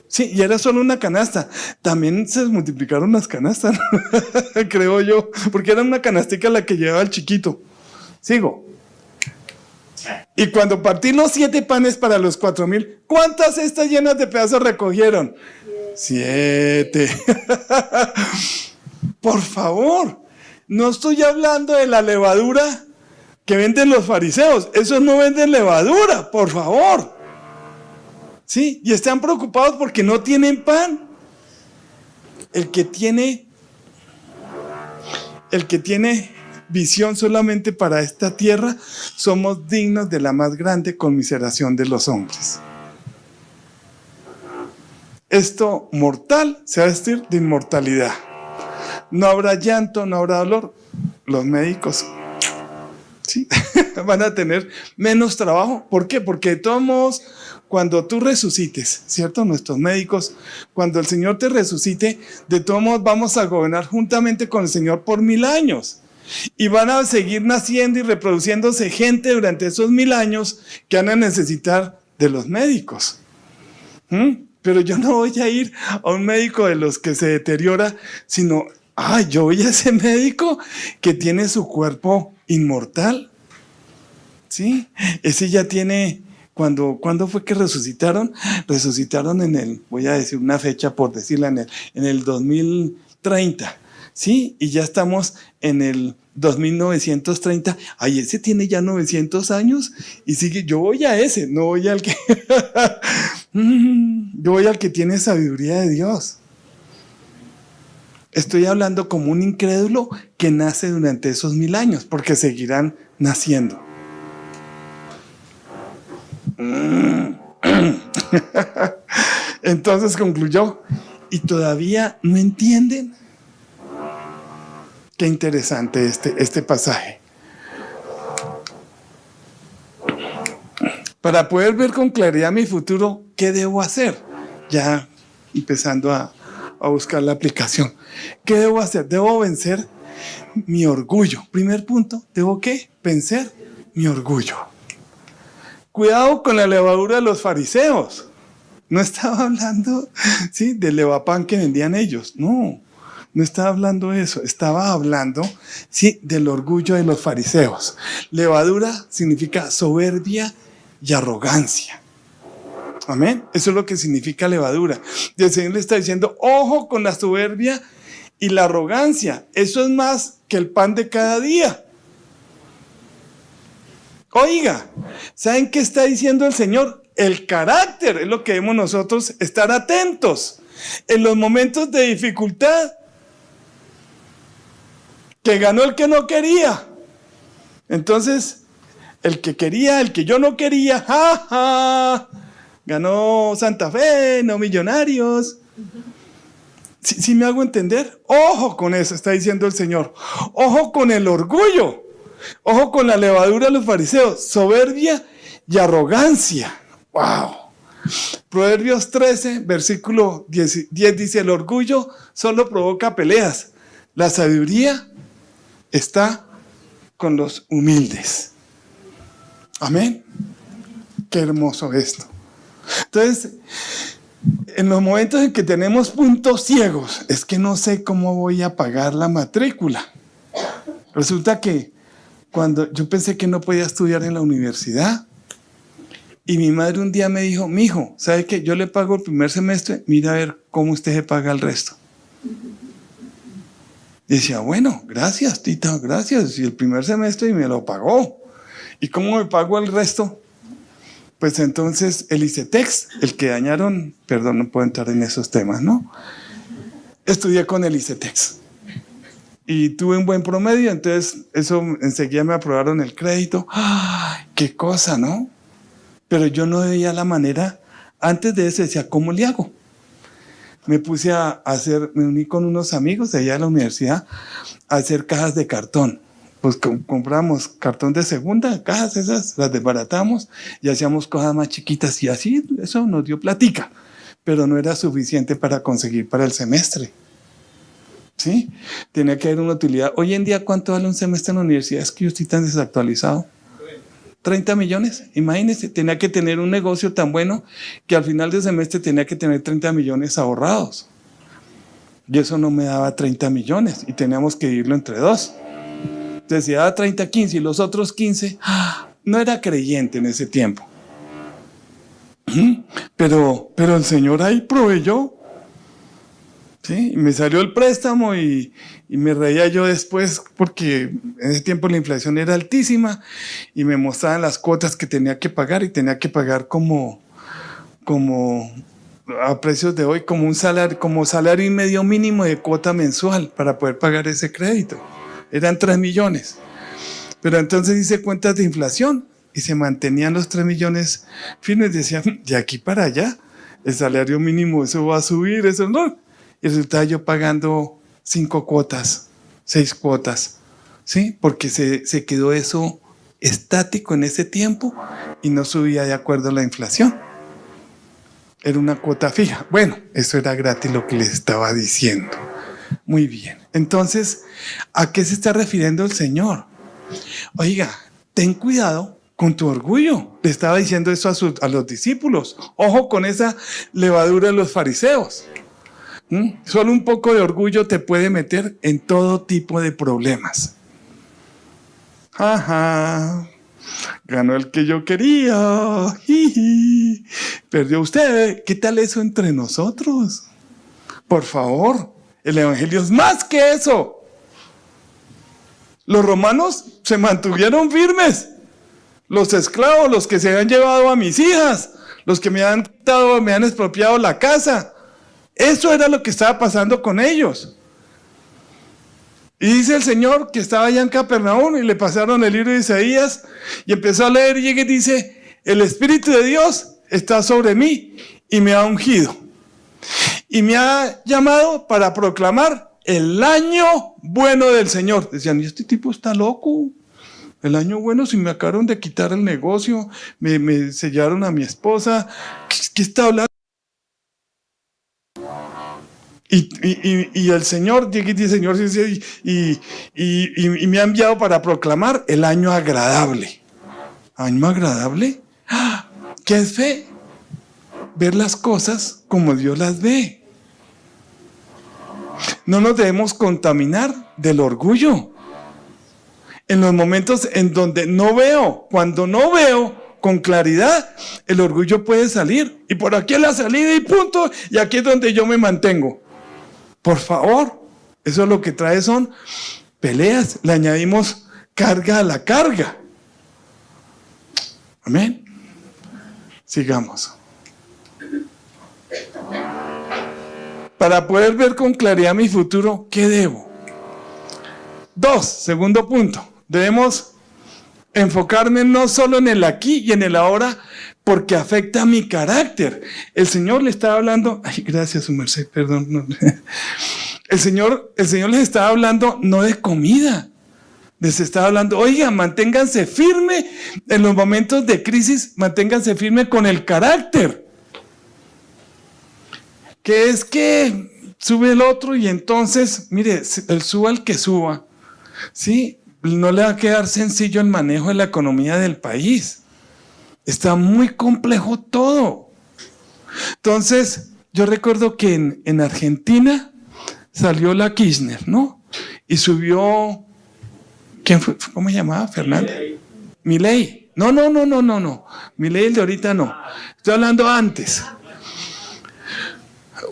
Sí, y era solo una canasta. También se multiplicaron las canastas, creo yo, porque era una canastica la que llevaba el chiquito. Sigo. Y cuando partí los 7 panes para los 4,000, ¿cuántas cestas llenas de pedazos recogieron? 7. Por favor, no estoy hablando de la levadura que venden los fariseos. Esos no venden levadura, por favor. ¿Sí? Y están preocupados porque no tienen pan. El que tiene visión solamente para esta tierra, somos dignos de la más grande conmiseración de los hombres. Esto mortal se va a vestir de inmortalidad. No habrá llanto, no habrá dolor. Los médicos, ¿sí? Van a tener menos trabajo. ¿Por qué? Porque de todos modos, cuando tú resucites, ¿cierto? Nuestros médicos, cuando el Señor te resucite, de todos modos vamos a gobernar juntamente con el Señor por 1000 años. Y van a seguir naciendo y reproduciéndose gente durante esos 1000 años que van a necesitar de los médicos. Pero yo no voy a ir a un médico de los que se deteriora, sino, yo voy a ese médico que tiene su cuerpo inmortal. ¿Sí? Ese ya tiene, ¿cuándo fue que resucitaron? Resucitaron voy a decir una fecha por decirla, en el 2030. ¿Sí? Y ya estamos en el 2930. Ese tiene ya 900 años y sigue. Yo voy a ese, no voy al que yo voy al que tiene sabiduría de Dios. Estoy hablando como un incrédulo que nace durante esos 1000 años, porque seguirán naciendo. Entonces concluyó, y todavía no entienden. Qué interesante este pasaje. Para poder ver con claridad mi futuro, ¿qué debo hacer? Ya empezando a buscar la aplicación. ¿Qué debo hacer? Debo vencer mi orgullo. Primer punto, ¿debo qué? Vencer mi orgullo. Cuidado con la levadura de los fariseos. No estaba hablando, ¿sí?, del levapán que vendían ellos. No estaba hablando de eso. Estaba hablando, sí, del orgullo de los fariseos. Levadura significa soberbia y arrogancia. Amén. Eso es lo que significa levadura. Y el Señor le está diciendo, ojo con la soberbia y la arrogancia. Eso es más que el pan de cada día. Oiga, ¿saben qué está diciendo el Señor? El carácter es lo que debemos nosotros estar atentos en los momentos de dificultad. Que ganó el que no quería. Entonces, el que quería, el que yo no quería, ganó Santa Fe, no Millonarios. ¿Sí me hago entender? Ojo con eso, está diciendo el Señor. Ojo con el orgullo. Ojo con la levadura de los fariseos. Soberbia y arrogancia. ¡Wow! Proverbios 13, versículo 10 dice, el orgullo solo provoca peleas. La sabiduría está con los humildes. Amén. Qué hermoso esto. Entonces, en los momentos en que tenemos puntos ciegos, es que no sé cómo voy a pagar la matrícula. Resulta que cuando yo pensé que no podía estudiar en la universidad, y mi madre un día me dijo, mijo, ¿sabe qué? Yo le pago el primer semestre, mira a ver cómo usted se paga el resto. Y decía, bueno, gracias, tita, gracias. Y el primer semestre y me lo pagó. ¿Y cómo me pago el resto? Pues entonces el ICETEX, el que dañaron, perdón, no puedo entrar en esos temas, ¿no? Estudié con el ICETEX. Y tuve un buen promedio, entonces eso enseguida me aprobaron el crédito. ¡Ay, qué cosa!, ¿no? Pero yo no veía la manera. Antes de eso decía, ¿cómo le hago? Me puse me uní con unos amigos de allá de la universidad a hacer cajas de cartón. Pues compramos cartón de segunda, cajas esas, las desbaratamos y hacíamos cosas más chiquitas y así, eso nos dio platica, pero no era suficiente para conseguir para el semestre. ¿Sí? Tenía que haber una utilidad. Hoy en día, ¿cuánto vale un semestre en la universidad? Es que yo estoy tan desactualizado. 30 millones, imagínense, tenía que tener un negocio tan bueno que al final del semestre tenía que tener 30 millones ahorrados. Y eso no me daba 30 millones y teníamos que dividirlo entre dos. Entonces, si daba 30, 15 y los otros 15, no era creyente en ese tiempo. Pero el Señor ahí proveyó. ¿sí? Y me salió el préstamo y me reía yo después porque en ese tiempo la inflación era altísima y me mostraban las cuotas que tenía que pagar y tenía que pagar como a precios de hoy, como salario y medio mínimo de cuota mensual para poder pagar ese crédito. Eran 3 millones. Pero entonces hice cuentas de inflación y se mantenían los 3 millones firmes. Decían, de aquí para allá, el salario mínimo, eso va a subir, eso no. Y resultaba yo pagando 5 cuotas, 6 cuotas, ¿sí? Porque se quedó eso estático en ese tiempo y no subía de acuerdo a la inflación. Era una cuota fija. Bueno, eso era gratis lo que les estaba diciendo. Muy bien. Entonces, ¿a qué se está refiriendo el Señor? Oiga, ten cuidado con tu orgullo. Le estaba diciendo eso a los discípulos. Ojo con esa levadura de los fariseos. Solo un poco de orgullo te puede meter en todo tipo de problemas. Ajá. Ganó el que yo quería. Jiji. Perdió usted. ¿Qué tal eso entre nosotros? Por favor, el evangelio es más que eso. Los romanos se mantuvieron firmes. Los esclavos, los que se han llevado a mis hijas, los que me han expropiado la casa. Eso era lo que estaba pasando con ellos. Y dice el Señor que estaba allá en Capernaum y le pasaron el libro de Isaías y empezó a leer y dice, el Espíritu de Dios está sobre mí y me ha ungido. Y me ha llamado para proclamar el año bueno del Señor. Decían, ¿y este tipo está loco? El año bueno, si me acabaron de quitar el negocio, me sellaron a mi esposa. ¿Qué está hablando? Y el Señor llega y dice, Señor, y me ha enviado para proclamar el año agradable. ¿Año agradable? ¿Qué es fe? Ver las cosas como Dios las ve. No nos debemos contaminar del orgullo. En los momentos en donde no veo, cuando no veo con claridad, el orgullo puede salir. Y por aquí es la salida y punto. Y aquí es donde yo me mantengo. Por favor, eso lo que trae son peleas. Le añadimos carga a la carga. Amén. Sigamos. Para poder ver con claridad mi futuro, ¿qué debo? 2, segundo punto. Debemos enfocarme no solo en el aquí y en el ahora, porque afecta a mi carácter. El Señor le estaba hablando, ay, gracias, su merced, perdón. No. El Señor les estaba hablando no de comida. Les estaba hablando, oiga, manténganse firme en los momentos de crisis, manténganse firme con el carácter. Que es que sube el otro y entonces, mire, el suba el que suba, ¿sí? No le va a quedar sencillo el manejo de la economía del país. Está muy complejo todo. Entonces, yo recuerdo que en Argentina salió la Kirchner, ¿no? Y subió, ¿quién fue? ¿Cómo se llamaba? ¿Fernández? Milei. No. Milei el de ahorita no. Estoy hablando antes.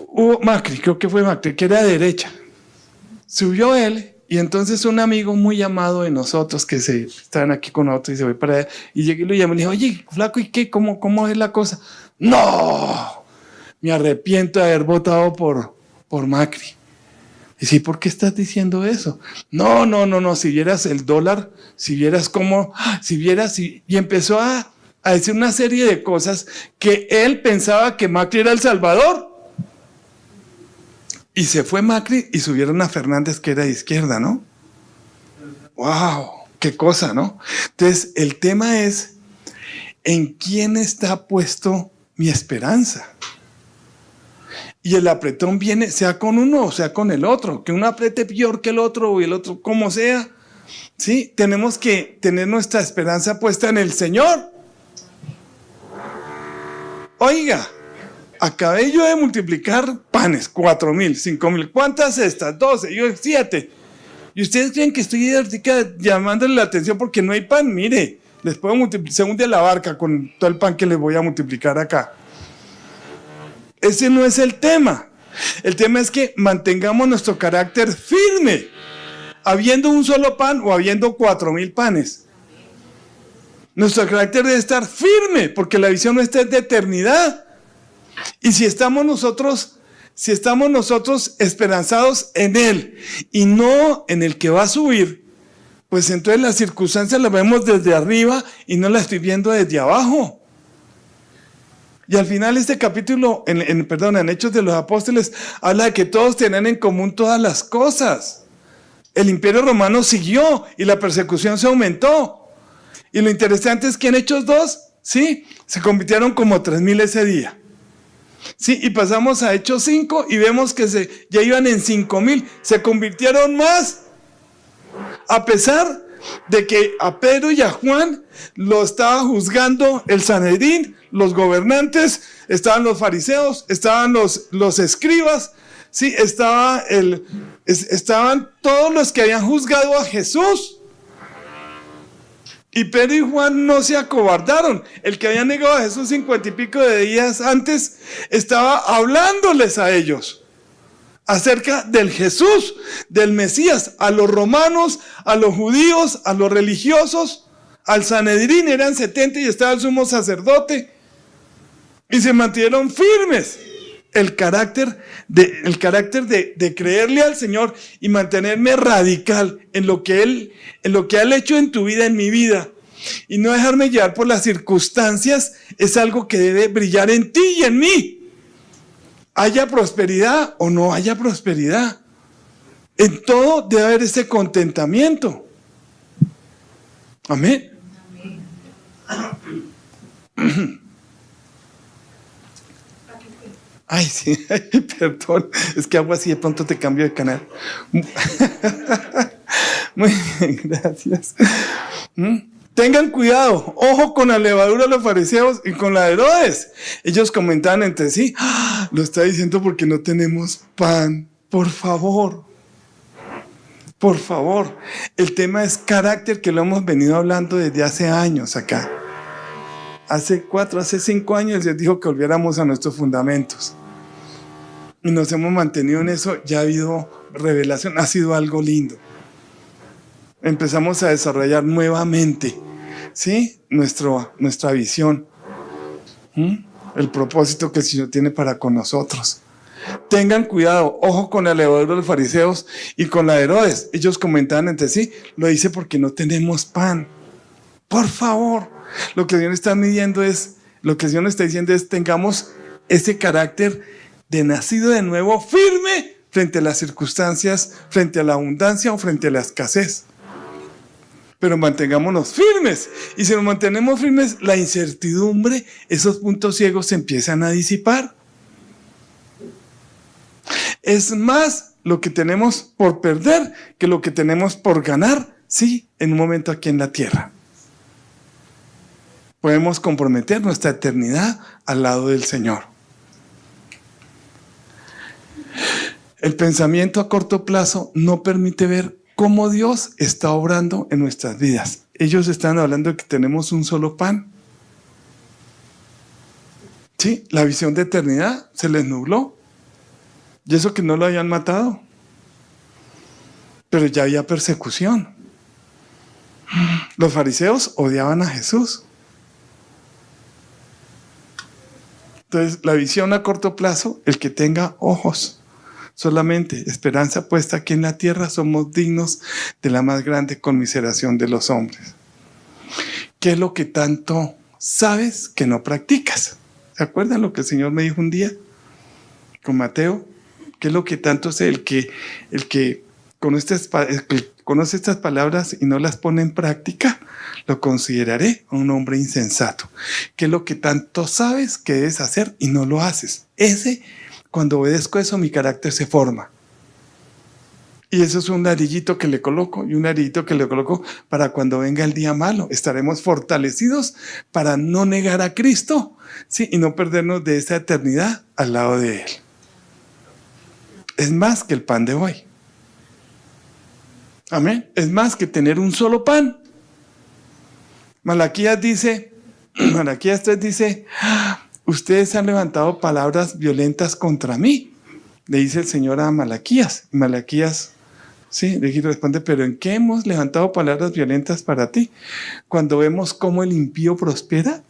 Hubo Macri, creo que fue Macri, que era de derecha. Subió él. Y entonces un amigo muy amado de nosotros que estaban aquí con nosotros y se fue para allá, y llegué y lo llamé y le dije, oye, flaco, ¿y qué? ¿Cómo es la cosa? ¡No! Me arrepiento de haber votado por Macri. Y sí, ¿por qué estás diciendo eso? No, si vieras el dólar, si vieras cómo, y empezó a decir una serie de cosas que él pensaba que Macri era el Salvador. Y se fue Macri y subieron a Fernández, que era de izquierda, ¿no? ¡Wow! ¡Qué cosa!, ¿no? Entonces, el tema es, ¿en quién está puesto mi esperanza? Y el apretón viene, sea con uno o sea con el otro. Que uno apriete peor que el otro y el otro como sea. ¿Sí? Tenemos que tener nuestra esperanza puesta en el Señor. Oiga, acabé yo de multiplicar panes, 4,000, 5,000. ¿Cuántas cestas? 12, yo 7. ¿Y ustedes creen que estoy llamándole la atención porque no hay pan? Mire, les puedo multiplicar, se hunde la barca con todo el pan que les voy a multiplicar acá. Ese no es el tema. El tema es que mantengamos nuestro carácter firme, habiendo un solo pan o habiendo 4,000 panes. Nuestro carácter debe estar firme, porque la visión nuestra es de eternidad. Y si estamos nosotros esperanzados en Él y no en el que va a subir, pues entonces las circunstancias las vemos desde arriba y no las estoy viendo desde abajo. Y al final este capítulo, en Hechos de los Apóstoles, habla de que todos tenían en común todas las cosas. El Imperio Romano siguió y la persecución se aumentó. Y lo interesante es que en Hechos 2, sí, se convirtieron como 3,000 ese día. Sí, y pasamos a Hechos 5 y vemos que ya iban en 5,000, se convirtieron más. A pesar de que a Pedro y a Juan lo estaba juzgando el Sanedrín, los gobernantes, estaban los fariseos, estaban los escribas, sí, estaban todos los que habían juzgado a Jesús. Y Pedro y Juan no se acobardaron. El que había negado a Jesús 50 y pico de días antes estaba hablándoles a ellos acerca del Jesús, del Mesías, a los romanos, a los judíos, a los religiosos, al Sanedrín. Eran 70 y estaba el sumo sacerdote. Y se mantuvieron firmes. El carácter de creerle al Señor y mantenerme radical en lo que Él ha hecho en tu vida, en mi vida, y no dejarme llevar por las circunstancias, es algo que debe brillar en ti y en mí. Haya prosperidad o no haya prosperidad, en todo debe haber ese contentamiento. Amén. Ay, sí, perdón, es que hago así, de pronto te cambio de canal. Muy bien, gracias. Tengan cuidado, ojo con la levadura de los fariseos y con la de Herodes. Ellos comentaban entre sí, lo está diciendo porque no tenemos pan. Por favor, el tema es carácter, que lo hemos venido hablando desde hace años acá. Hace 5 años les dijo que volviéramos a nuestros fundamentos. Y nos hemos mantenido en eso. Ya ha habido revelación, ha sido algo lindo. Empezamos a desarrollar nuevamente, ¿sí? Nuestra visión. El propósito que el Señor tiene para con nosotros. Tengan cuidado, ojo con la levadura de los fariseos y con la de Herodes. Ellos comentaban entre sí, lo dice porque no tenemos pan. Por favor. Lo que Dios está diciendo es, tengamos ese carácter de nacido de nuevo, firme frente a las circunstancias, frente a la abundancia o frente a la escasez. Pero mantengámonos firmes. Y si nos mantenemos firmes, la incertidumbre, esos puntos ciegos se empiezan a disipar. Es más lo que tenemos por perder que lo que tenemos por ganar, sí, en un momento aquí en la tierra. Podemos comprometer nuestra eternidad al lado del Señor. El pensamiento a corto plazo no permite ver cómo Dios está obrando en nuestras vidas. Ellos están hablando de que tenemos un solo pan. Sí, la visión de eternidad se les nubló. Y eso que no lo habían matado. Pero ya había persecución. Los fariseos odiaban a Jesús. Entonces, la visión a corto plazo, el que tenga ojos, solamente esperanza puesta aquí en la tierra, somos dignos de la más grande conmiseración de los hombres. ¿Qué es lo que tanto sabes que no practicas? ¿Se acuerdan lo que el Señor me dijo un día con Mateo? ¿Qué es lo que tanto sé? El que conoce estas palabras y no las pone en práctica, lo consideraré un hombre insensato. ¿Qué es lo que tanto sabes que debes hacer y no lo haces? Cuando obedezco eso, mi carácter se forma. Y eso es un ladrillito que le coloco y un ladrillito que le coloco para cuando venga el día malo. Estaremos fortalecidos para no negar a Cristo, ¿sí? Y no perdernos de esa eternidad al lado de Él. Es más que el pan de hoy. Amén. Es más que tener un solo pan. Malaquías 3 dice, ustedes han levantado palabras violentas contra mí. le dice el Señor a Malaquías. Malaquías, sí, le responde, pero ¿en qué hemos levantado palabras violentas para ti? Cuando vemos cómo el impío prospera.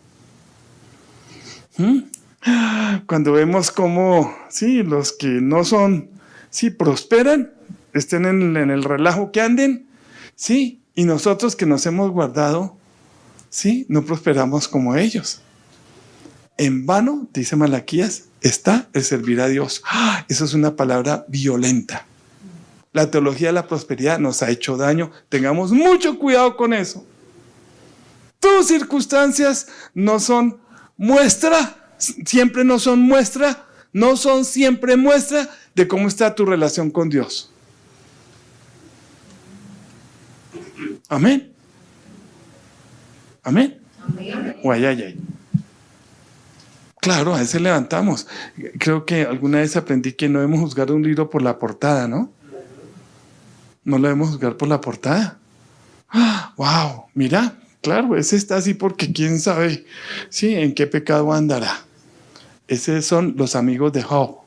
Cuando vemos cómo, sí, los que no son, sí, prosperan, estén en el relajo que anden, sí, y nosotros que nos hemos guardado, sí, no prosperamos como ellos. En vano, dice Malaquías, está el servir a Dios. Eso es una palabra violenta. La teología de la prosperidad nos ha hecho daño. Tengamos mucho cuidado con eso. Tus circunstancias no son muestra, siempre no son muestra, no son siempre muestra de cómo está tu relación con Dios. Amén. Amén. O ay. Claro, a veces levantamos. Creo que alguna vez aprendí que no debemos juzgar un libro por la portada, ¿no? No lo debemos juzgar por la portada. ¡Wow! Mira, claro, ese está así porque quién sabe, sí, en qué pecado andará. Esos son los amigos de Job.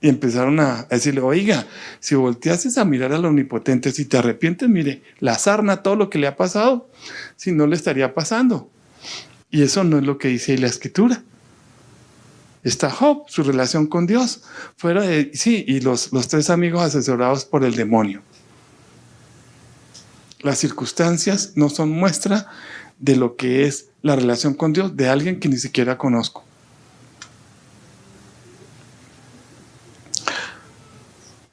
Y empezaron a decirle, oiga, si volteases a mirar al Omnipotente, si te arrepientes, mire, la sarna, todo lo que le ha pasado, si no le estaría pasando. Y eso no es lo que dice la Escritura. Está Job, su relación con Dios, fuera de, sí, y los tres amigos asesorados por el demonio. Las circunstancias no son muestra de lo que es la relación con Dios de alguien que ni siquiera conozco.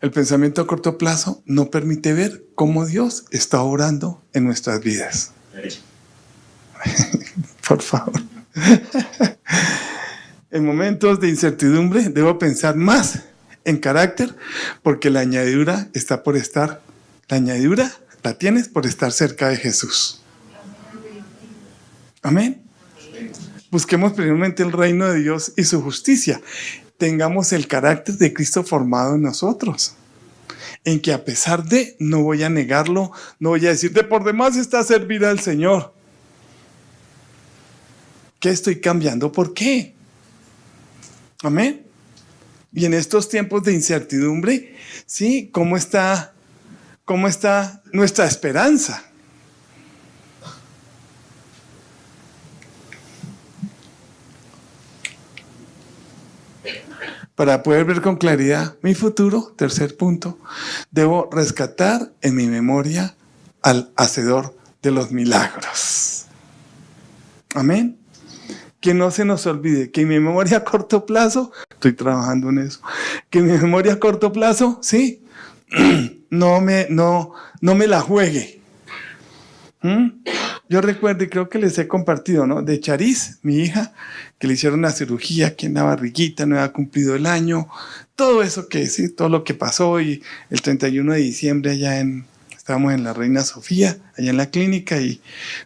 El pensamiento a corto plazo no permite ver cómo Dios está obrando en nuestras vidas. Por favor. En momentos de incertidumbre debo pensar más en carácter, porque la añadidura está por estar, la añadidura la tienes por estar cerca de Jesús. Amén. Busquemos primeramente el reino de Dios y su justicia. Tengamos el carácter de Cristo formado en nosotros, en que a pesar de, no voy a negarlo, no voy a decir, de por demás está servir al Señor. ¿Qué estoy cambiando? ¿Por qué? Amén. Y en estos tiempos de incertidumbre, ¿sí? ¿Cómo está nuestra esperanza? Para poder ver con claridad mi futuro, tercer punto, debo rescatar en mi memoria al hacedor de los milagros. Amén. Que no se nos olvide que mi memoria a corto plazo, estoy trabajando en eso, que mi memoria a corto plazo, sí, no me la juegue. Yo recuerdo, y creo que les he compartido, ¿no? De Charis, mi hija, que le hicieron una cirugía aquí en la barriguita, no había cumplido el año, todo eso que sí, todo lo que pasó, y el 31 de diciembre allá estábamos en la Reina Sofía, allá en la clínica, y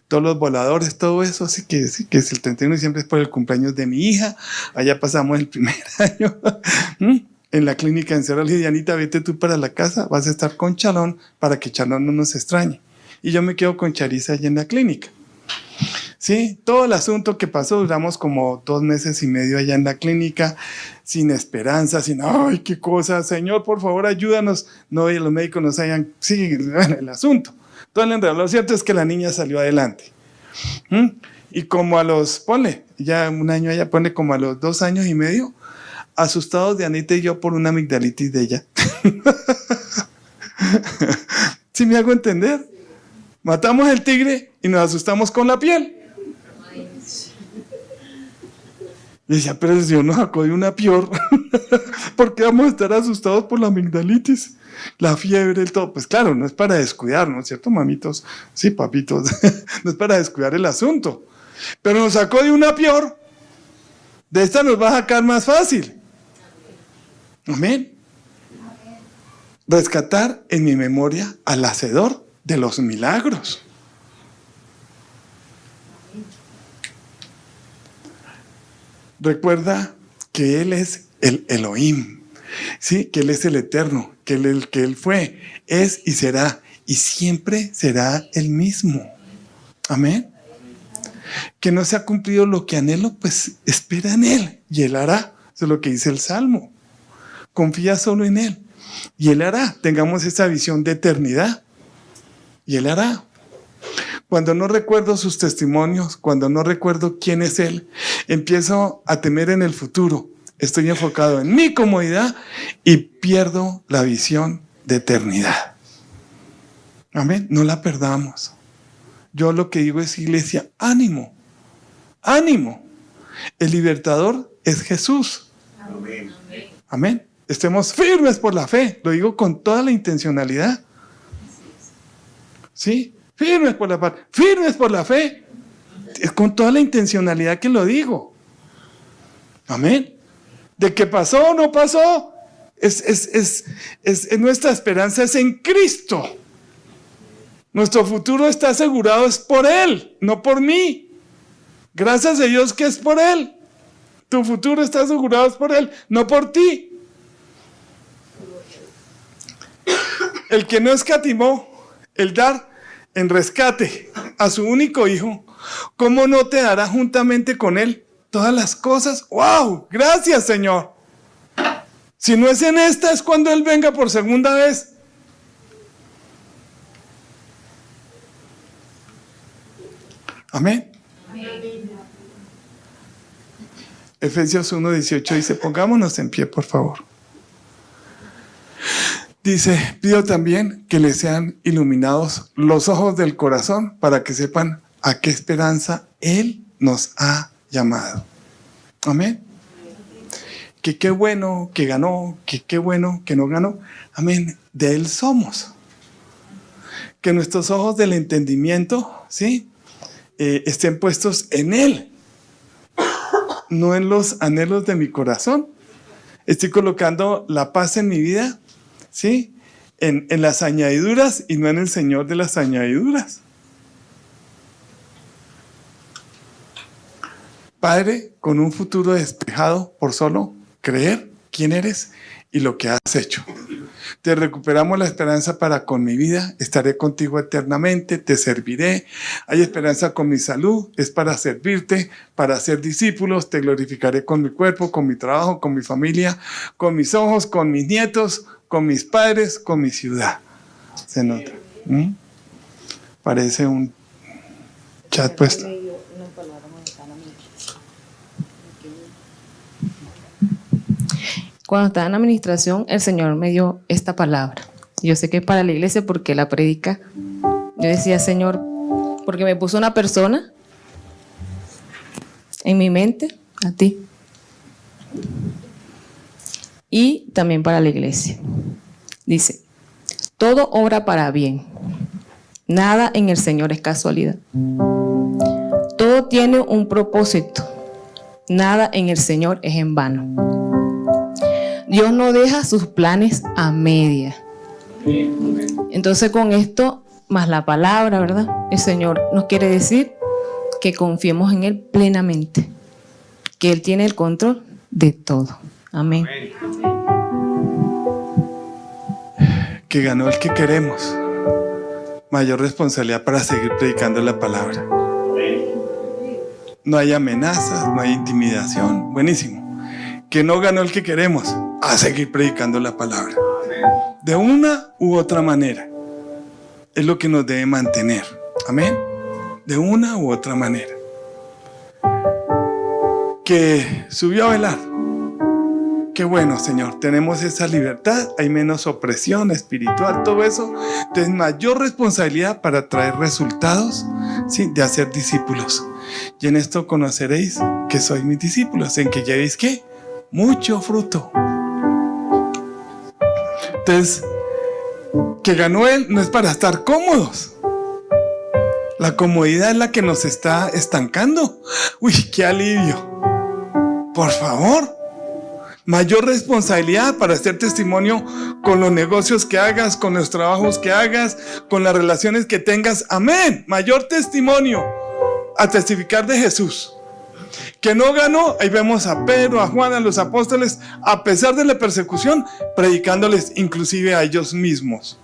todos los voladores, todo eso, así que sí, que es el 31 de diciembre es por el cumpleaños de mi hija, allá pasamos el primer año, en la clínica en Cerro Lidianita, vete tú para la casa, vas a estar con Chalón para que Chalón no nos extrañe. Y yo me quedo con Charisa allá en la clínica. Sí, todo el asunto que pasó, duramos como 2 meses y medio allá en la clínica, sin esperanza, sin, ay, qué cosa, Señor, por favor, ayúdanos. No, y los médicos no sabían, sí, el asunto. Todo el enredo. Lo cierto es que la niña salió adelante. Y como a ya un año allá, pone como a los 2 años y medio, asustados de Anita y yo por una amigdalitis de ella. ¿Sí me hago entender? Matamos el tigre y nos asustamos con la piel. Y decía, pero si yo nos sacó de una peor, ¿por qué vamos a estar asustados por la amigdalitis? La fiebre, el todo. Pues claro, no es para descuidarnos, ¿cierto, mamitos? Sí, papitos. No es para descuidar el asunto. Pero nos sacó de una peor. De esta nos va a sacar más fácil. Amén. Rescatar en mi memoria al hacedor de los milagros. Recuerda que Él es el Elohim, ¿sí? Que Él es el Eterno, que Él fue, es y será, y siempre será el mismo. Amén. Que no se ha cumplido lo que anhelo, pues espera en Él y Él hará. Eso es lo que dice el Salmo. Confía solo en Él y Él hará. Tengamos esa visión de eternidad y Él hará. Cuando no recuerdo sus testimonios, cuando no recuerdo quién es Él, empiezo a temer en el futuro. Estoy enfocado en mi comodidad y pierdo la visión de eternidad. Amén. No la perdamos. Yo lo que digo es, iglesia, ánimo. Ánimo. El libertador es Jesús. Amén. Amén. Estemos firmes por la fe. Lo digo con toda la intencionalidad. ¿Sí? Firmes por la paz. Firmes por la fe. Es con toda la intencionalidad que lo digo. Amén. De que pasó o no pasó, nuestra esperanza es en Cristo. Nuestro futuro está asegurado es por Él, no por mí. Gracias a Dios que es por Él. Tu futuro está asegurado es por Él, no por ti. El que no escatimó el dar en rescate a su único hijo, ¿cómo no te dará juntamente con Él todas las cosas? ¡Wow! Gracias, Señor. Si no es en esta, es cuando Él venga por segunda vez. Amén. Efesios 1:18 dice, pongámonos en pie, por favor. Dice, pido también que les sean iluminados los ojos del corazón para que sepan a qué esperanza Él nos ha llamado. Amén. Que qué bueno que ganó, que qué bueno que no ganó. Amén. De Él somos. Que nuestros ojos del entendimiento, ¿sí? Estén puestos en Él, no en los anhelos de mi corazón. Estoy colocando la paz en mi vida, ¿sí? En las añadiduras y no en el Señor de las añadiduras. Padre, con un futuro despejado por solo creer quién eres y lo que has hecho. Te recuperamos la esperanza para con mi vida. Estaré contigo eternamente, te serviré. Hay esperanza con mi salud, es para servirte, para ser discípulos. Te glorificaré con mi cuerpo, con mi trabajo, con mi familia, con mis ojos, con mis nietos, con mis padres, con mi ciudad. Se nota. Parece un chat puesto. Cuando estaba en administración, el Señor me dio esta palabra. Yo sé que es para la iglesia porque la predica. Yo decía, Señor, porque me puso una persona en mi mente, a ti. Y también para la iglesia. Dice, todo obra para bien. Nada en el Señor es casualidad. Todo tiene un propósito. Nada en el Señor es en vano. Dios no deja sus planes a media. Entonces con esto, más la palabra, ¿verdad? El Señor nos quiere decir que confiemos en Él plenamente. Que Él tiene el control de todo. Amén. Que ganó el que queremos. Mayor responsabilidad para seguir predicando la palabra. No hay amenazas, no hay intimidación. Buenísimo. Que no ganó el que queremos, a seguir predicando la palabra. De una u otra manera. Es lo que nos debe mantener. Amén. De una u otra manera. Que subió a velar. Qué bueno, Señor. Tenemos esa libertad. Hay menos opresión espiritual, todo eso. Entonces, mayor responsabilidad para traer resultados, ¿sí? De hacer discípulos. Y en esto conoceréis que sois mis discípulos. En que llevéis, ¿qué? Mucho fruto. Entonces, que ganó Él no es para estar cómodos. La comodidad es la que nos está estancando. Uy, qué alivio. Por favor. Mayor responsabilidad para hacer testimonio con los negocios que hagas, con los trabajos que hagas, con las relaciones que tengas. Amén. Mayor testimonio a testificar de Jesús. Que no ganó, ahí vemos a Pedro, a Juan, a los apóstoles, a pesar de la persecución, predicándoles inclusive a ellos mismos.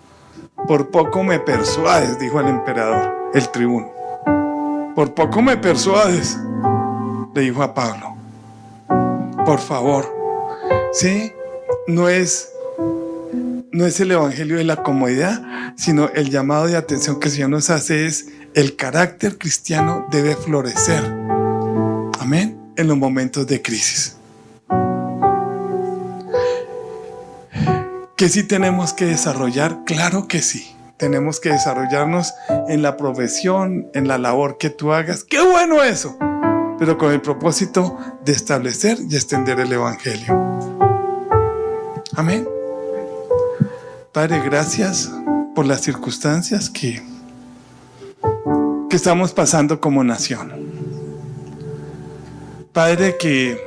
Por poco me persuades, dijo el emperador, el tribuno. Por poco me persuades, le dijo a Pablo. Por favor, ¿sí? No es el evangelio de la comodidad, sino el llamado de atención que el Señor nos hace es: el carácter cristiano debe florecer, amén, en los momentos de crisis. ¿Que sí tenemos que desarrollar? Claro que sí. Tenemos que desarrollarnos en la profesión, en la labor que tú hagas. ¡Qué bueno eso! Pero con el propósito de establecer y extender el evangelio. Amén. Padre, gracias por las circunstancias que estamos pasando como nación. Padre, que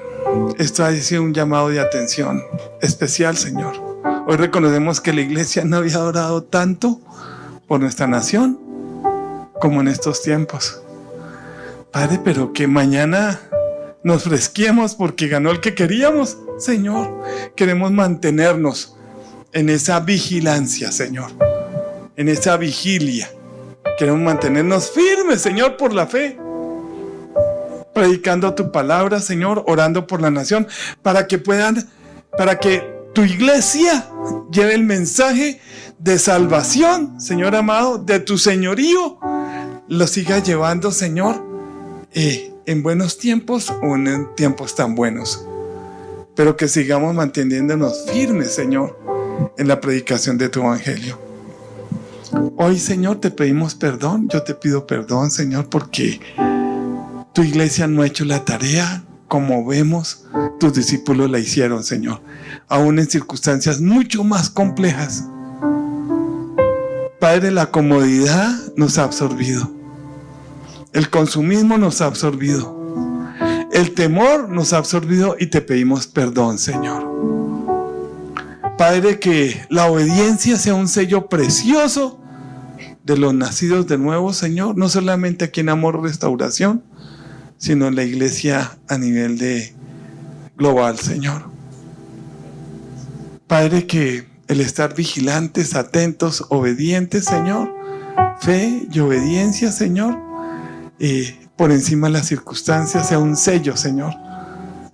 esto ha sido un llamado de atención especial, Señor. Hoy reconocemos que la iglesia no había orado tanto por nuestra nación como en estos tiempos. Padre, pero que mañana nos fresquemos porque ganó el que queríamos, Señor. Queremos mantenernos en esa vigilancia, Señor, en esa vigilia. Queremos mantenernos firmes, Señor, por la fe, predicando tu palabra, Señor, orando por la nación, para que tu iglesia lleve el mensaje de salvación, Señor amado, de tu señorío, lo siga llevando, Señor, en buenos tiempos o en tiempos tan buenos, pero que sigamos manteniéndonos firmes, Señor, en la predicación de tu evangelio. Hoy, Señor, te pedimos perdón. Yo te pido perdón, Señor, porque tu iglesia no ha hecho la tarea como vemos tus discípulos la hicieron, Señor, aún en circunstancias mucho más complejas. Padre, la comodidad nos ha absorbido, el consumismo nos ha absorbido, el temor nos ha absorbido, y te pedimos perdón, Señor. Padre, que la obediencia sea un sello precioso de los nacidos de nuevo, Señor, no solamente aquí en Amor Restauración, sino en la iglesia a nivel de global, Señor. Padre, que el estar vigilantes, atentos, obedientes, Señor, fe y obediencia, Señor, por encima de las circunstancias, sea un sello, Señor,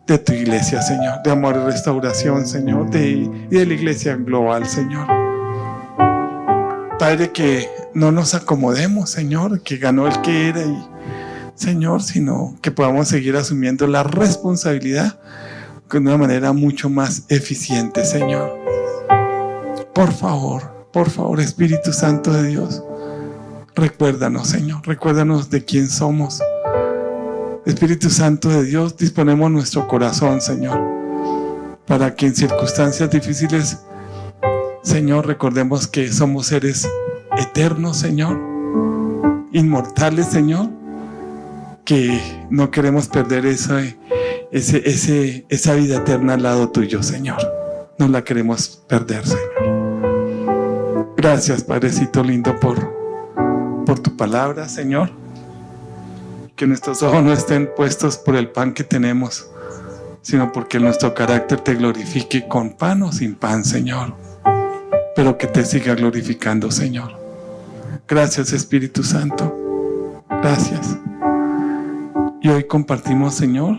de tu iglesia, Señor, de Amor y Restauración, Señor, y de la iglesia global, Señor. Padre, que no nos acomodemos, Señor, que ganó el que era, Señor, sino que podamos seguir asumiendo la responsabilidad de una manera mucho más eficiente, Señor. Por favor, Espíritu Santo de Dios, recuérdanos, Señor, recuérdanos de quién somos. Espíritu Santo de Dios, disponemos nuestro corazón, Señor, para que en circunstancias difíciles, Señor, recordemos que somos seres eternos, Señor, inmortales, Señor, que no queremos perder esa vida eterna al lado tuyo, Señor. No la queremos perder, Señor. Gracias, Padrecito lindo, por tu palabra, Señor. Que nuestros ojos no estén puestos por el pan que tenemos, sino porque nuestro carácter te glorifique con pan o sin pan, Señor. Pero que te siga glorificando, Señor. Gracias, Espíritu Santo. Gracias. Y hoy compartimos, Señor,